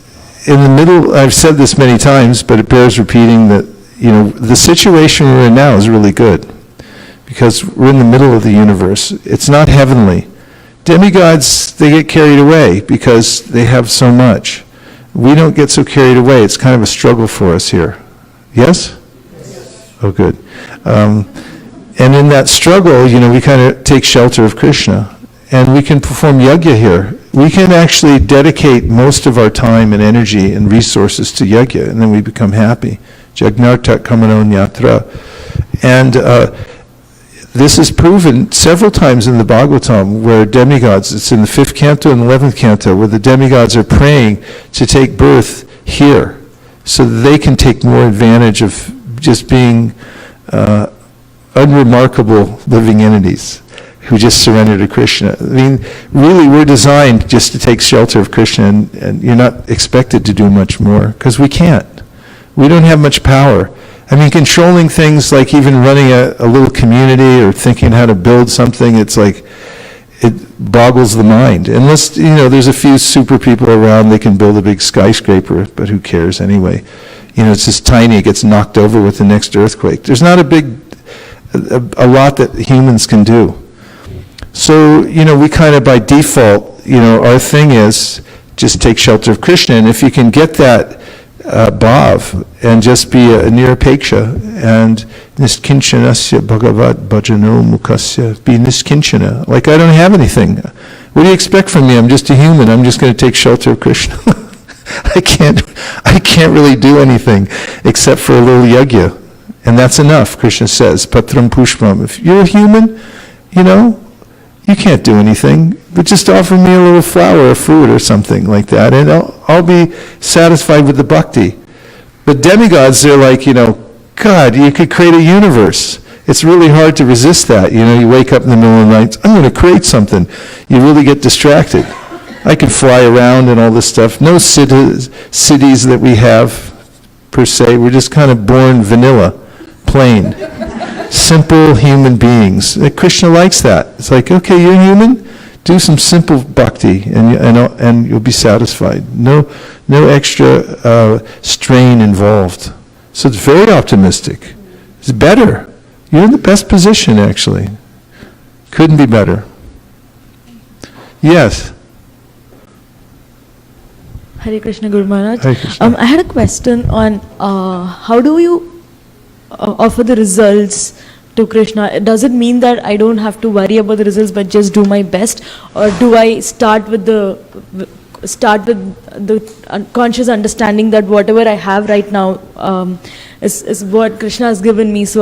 B: in the middle, I've said this many times, but it bears repeating, that the situation we're in now is really good, because we're in the middle of the universe. It's not heavenly. Demigods, they get carried away because they have so much. We don't get so carried away. It's kind of a struggle for us here. Yes? Yes. Oh, good. And in that struggle, we kind of take shelter of Krishna, and we can perform yajna here. We can actually dedicate most of our time and energy and resources to yajna, and then we become happy. Jagnartak kamano nyatra. And this is proven several times in the Bhagavatam, where demigods, it's in the 5th canto and 11th canto, where the demigods are praying to take birth here, so that they can take more advantage of just being unremarkable living entities who just surrender to Krishna. Really, we're designed just to take shelter of Krishna, and you're not expected to do much more, because we can't. We don't have much power. Controlling things, like even running a little community or thinking how to build something, it's like, it boggles the mind. Unless, there's a few super people around, they can build a big skyscraper, but who cares anyway? It's just tiny, it gets knocked over with the next earthquake. There's not a lot that humans can do. So, we kind of by default, our thing is just take shelter of Krishna. And if you can get that bhav and just be a nirapeksha and niskinchanasya bhagavat bhajano mukasya, be niskinchana, like I don't have anything. What do you expect from me? I'm just a human. I'm just going to take shelter of Krishna. I can't really do anything except for a little yajna. And that's enough, Krishna says, patram pushpam. If you're a human, you can't do anything, but just offer me a little flower or fruit or something like that, and I'll be satisfied with the bhakti. But demigods, they're like, God, you could create a universe. It's really hard to resist that. You wake up in the middle of the night, I'm going to create something. You really get distracted. I could fly around and all this stuff. No cities that we have, per se. We're just kind of born vanilla, plain. Simple human beings. Krishna likes that. It's like, okay, you're human, do some simple bhakti and you'll be satisfied. No extra strain involved. So it's very optimistic. It's better. You're in the best position, actually. Couldn't be better. Yes.
O: Hare Krishna, Guru Maharaj.
B: Hare Krishna.
O: I had a question on how do you offer the results to Krishna? Does it mean that I don't have to worry about the results but just do my best, or do I start with the conscious understanding that whatever I have right now is what Krishna has given me, so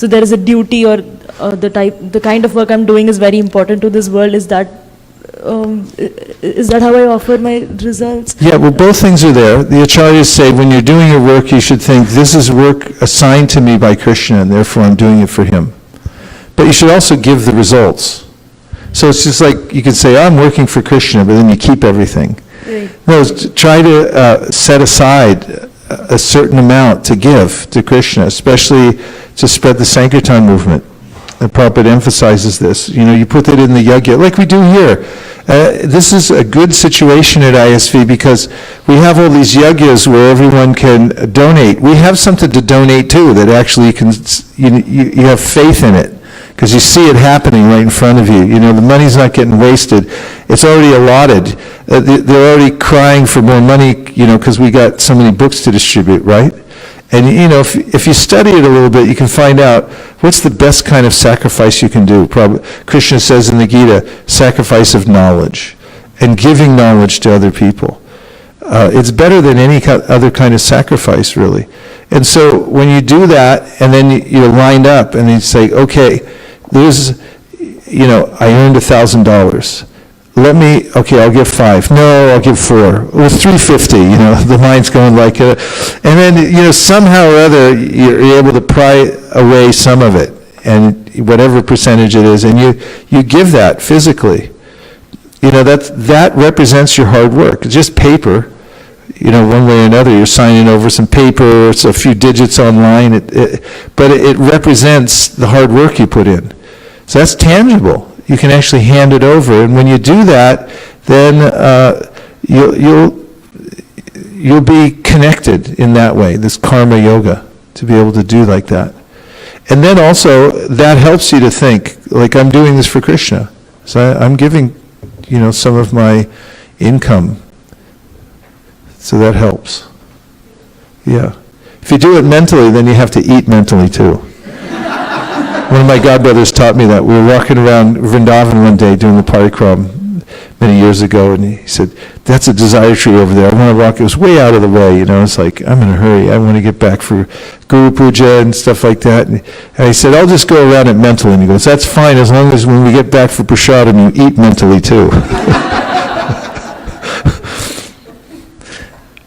O: there is a duty, or the kind of work I'm doing is very important to this world? Is that how I offer my results?
B: Yeah, well, both things are there. The acharyas say when you're doing your work, you should think, this is work assigned to me by Krishna, and therefore I'm doing it for him. But you should also give the results. So it's just like, you can say, I'm working for Krishna, but then you keep everything.
O: Right.
B: No, try to set aside a certain amount to give to Krishna, especially to spread the Sankirtan movement. The Prabhupada emphasizes this. You put it in the yajna, like we do here. This is a good situation at ISV because we have all these yajnas where everyone can donate. We have something to donate too that actually you have faith in it because you see it happening right in front of you. The money's not getting wasted. It's already allotted. They're already crying for more money, because we got so many books to distribute, right? And if you study it a little bit, you can find out what's the best kind of sacrifice you can do. Krishna says in the Gita, sacrifice of knowledge and giving knowledge to other people. It's better than any other kind of sacrifice, really. And so when you do that, and then you're lined up, and you say, okay, I earned $1,000. I'll give 5. No, I'll give 4. Or 350, the mind's going like, and then, somehow or other, you're able to pry away some of it, and whatever percentage it is, and you give that physically. That represents your hard work. It's just paper, one way or another. You're signing over some paper, it's a few digits online, but it represents the hard work you put in. So that's tangible. You can actually hand it over, and when you do that, then you'll be connected in that way. This karma yoga, to be able to do like that, and then also that helps you to think like, I'm doing this for Krishna, so I'm giving, some of my income, so that helps. Yeah, if you do it mentally, then you have to eat mentally too. One of my godbrothers taught me that. We were walking around Vrindavan one day doing the parikram many years ago, and he said, that's a desire tree over there. I want to walk. It was way out of the way, It's like, I'm in a hurry. I want to get back for Guru Puja and stuff like that. And I said, I'll just go around it mentally. And he goes, that's fine, as long as when we get back for prasadam, you eat mentally too.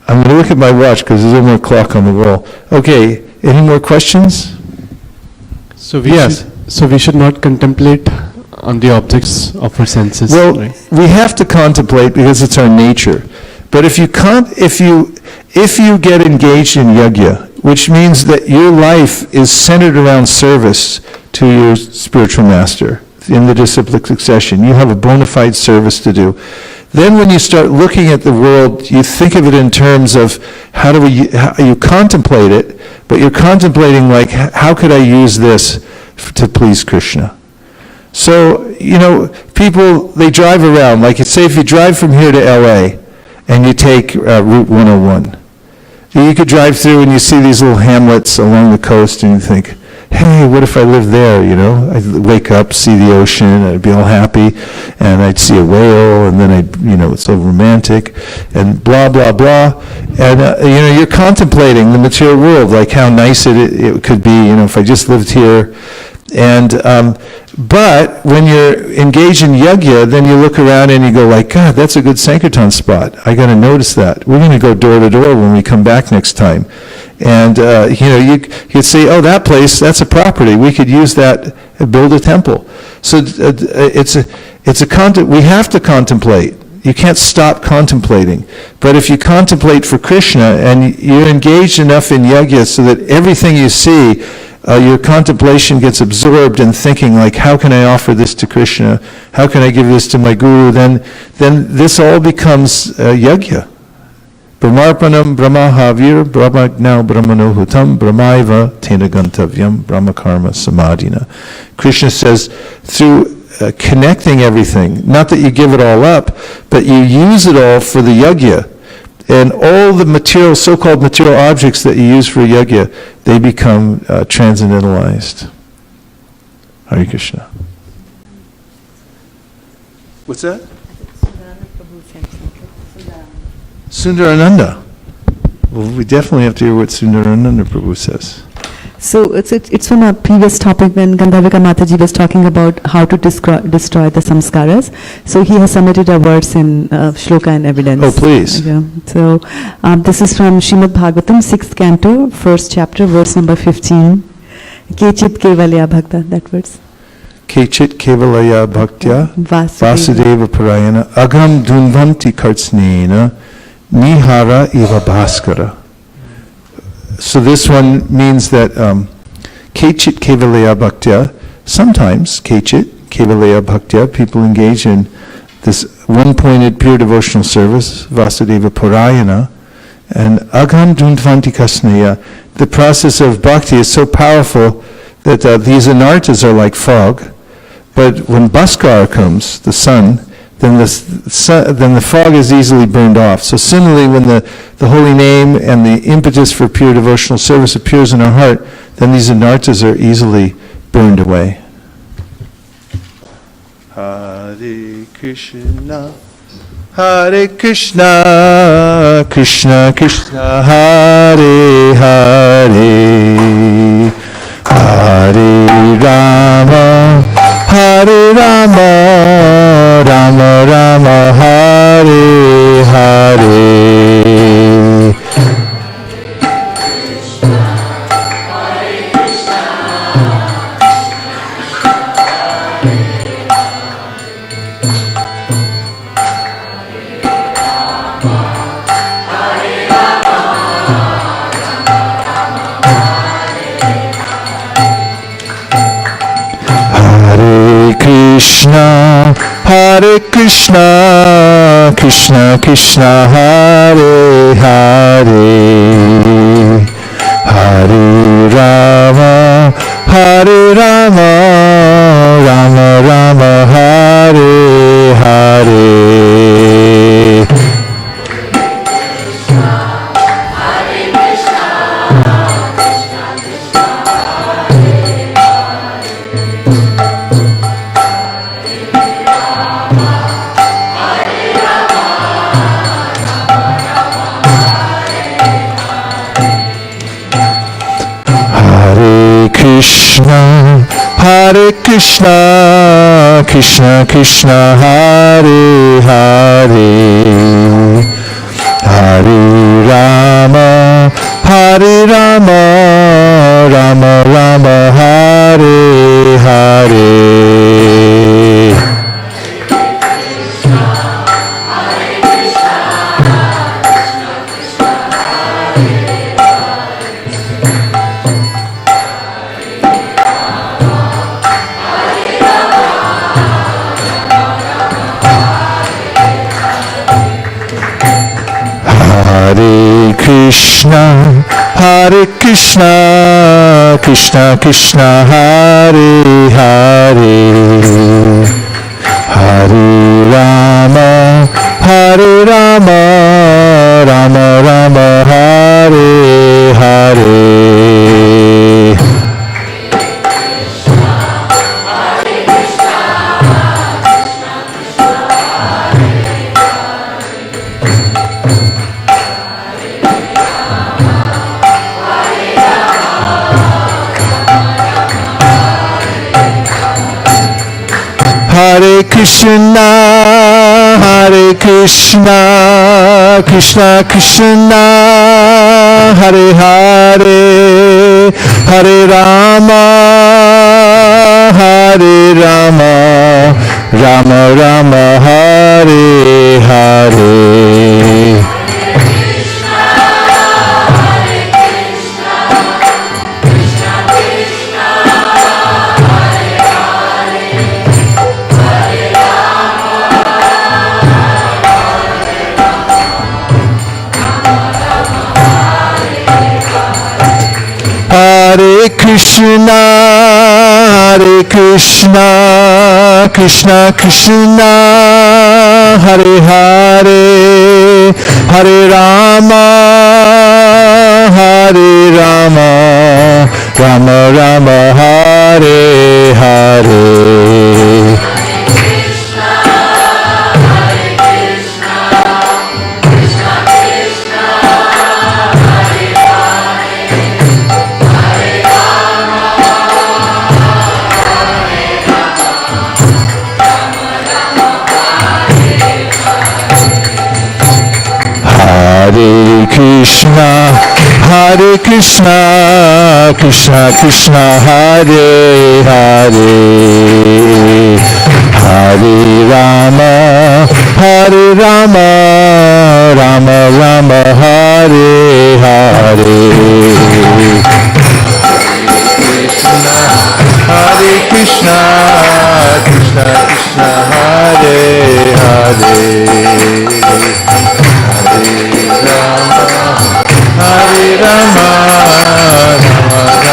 B: I'm going to look at my watch because there's no more clock on the wall. Okay, any more questions?
D: So we should not contemplate on the objects of our senses.
B: Well,
D: right?
B: we have to contemplate because it's our nature. But if you get engaged in yajna, which means that your life is centered around service to your spiritual master in the disciplic succession, you have a bona fide service to do. Then when you start looking at the world, you think of it in terms of how you contemplate it, but you're contemplating like, how could I use this to please Krishna? So, people, they drive around, like say if you drive from here to LA and you take Route 101, You could drive through and you see these little hamlets along the coast and you think, hey, what if I lived there, you know? I'd wake up, see the ocean, I'd be all happy, and I'd see a whale, and then it's so romantic, and blah, blah, blah. And, you're contemplating the material world, like how nice it could be, if I just lived here. And, but when you're engaged in yajna, then you look around and you go like, God, that's a good Sankirtan spot. I got to notice that. We're going to go door to door when we come back next time. And, you could say, oh, that place, that's a property. We could use that and build a temple. So we have to contemplate. You can't stop contemplating. But if you contemplate for Krishna and you're engaged enough in yajna so that everything you see, your contemplation gets absorbed in thinking like, how can I offer this to Krishna? How can I give this to my guru? Then this all becomes yajna. Brahmarpanam brahmahavir brahmagnau brahmanohutam brahmaiva tena gantavyam brahmakarma samadhina. Krishna says through connecting everything, not that you give it all up, but you use it all for the yajna. And all the material, so-called material objects that you use for yajna, they become transcendentalized. Hare Krishna. What's that? Sundarananda. Well, we definitely have to hear what Sundarananda Prabhu says.
C: So it's from a previous topic when Gandharvika Mataji was talking about how to destroy the samskaras. So he has submitted a verse in shloka and evidence.
B: Oh, please.
C: Yeah. So this is from Srimad Bhagavatam, 6th canto, 1st chapter, verse number 15. Kechit kevalya bhakta, that verse.
B: Kechit kevalaya bhaktya vasudeva parayana agam dunvanti kartsnena nihara eva bhaskara. So this one means that kechit kevalaya bhaktya, sometimes kechit kevalaya bhaktya, people engage in this one-pointed pure devotional service, vasudeva parayana, and agham dundvanti kasneya. The process of bhakti is so powerful that these anartas are like fog, but when Bhaskar comes, the sun, then the fog is easily burned off. So similarly, when the holy name and the impetus for pure devotional service appears in our heart, then these anartas are easily burned away. Hare Krishna, Hare Krishna, Krishna Krishna, Hare Hare, Hare Rama, Hare Rama, Rama Rama, Hare Hare. Krishna, Hare Krishna, Krishna Krishna, Hare Hare, Hare Rama, Hare Rama, Rama Rama, Hare Hare. Krishna, Hare Krishna, Krishna Krishna, Hare Hare, Hare Rama, Hare Rama, Rama Rama, Hare Hare. Hare Krishna, Hare Krishna, Krishna Krishna, Hare Hare, Hare Rama, Hare Rama, Rama Rama Hare Hare. Hare Krishna, Krishna Krishna, Hare Hare, Hare Rama, Rama Rama, Hare Hare. Hare Krishna, Krishna Krishna, Hare Hare, Hare Rama, Rama Rama, Hare Hare. Hare Krishna, Krishna Krishna, Hare Hare, Hare Rama, Rama Rama, Hare Hare. Hare Krishna, Krishna Krishna, Hare Hare, Hare Rama, Rama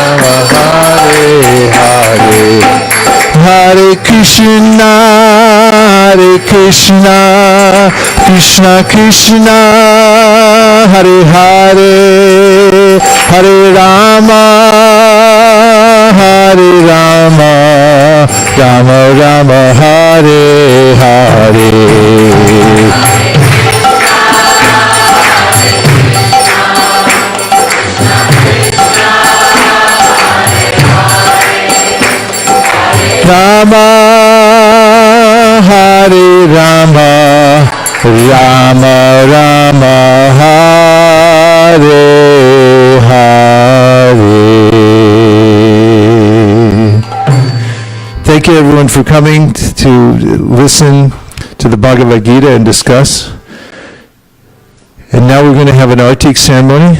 B: Rama, Hare Hare. Hare Krishna, Krishna Krishna, Hare Hare, Hare Rama, Rama Rama, Hare Hare. Rama, Hare Rama, Rama Rama, Hare Hare. Thank you everyone for coming to listen to the Bhagavad Gita and discuss. And now we're going to have an artik ceremony.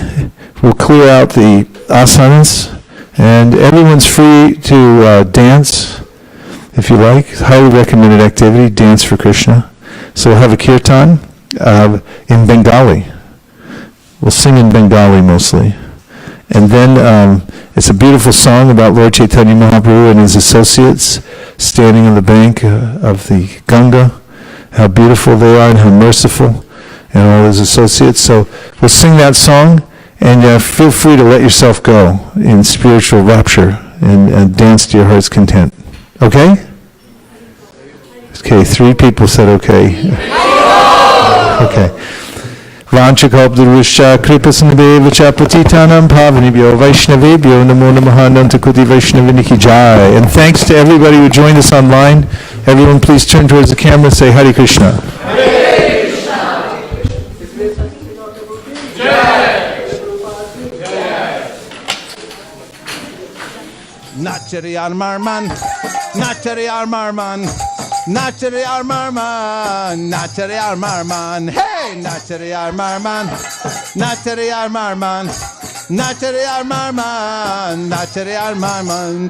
B: We'll clear out the asanas and everyone's free to dance. If you like, highly recommended activity, dance for Krishna. So we'll have a kirtan in Bengali. We'll sing in Bengali mostly. And then it's a beautiful song about Lord Chaitanya Mahaprabhu and his associates standing on the bank of the Ganga, how beautiful they are and how merciful, and all his associates. So we'll sing that song, and feel free to let yourself go in spiritual rapture and dance to your heart's content. Okay? Okay, 3 people said okay. Okay. Vanchakalptarusha kripasnadeva patitanam pavanibhyo Vaishnavebhyo namo namaha Nantakoti Vaishnaviniki Jai. And thanks to everybody who joined us online. Everyone please turn towards the camera and say Hare Krishna. Hare Krishna.
A: Nachari Armarman, Nachari Armarman, Nachari Armarman, Nachari Armarman, hey, Nachari Armarman, Nachari Armarman, Nachari Armarman, Nachari Armarman.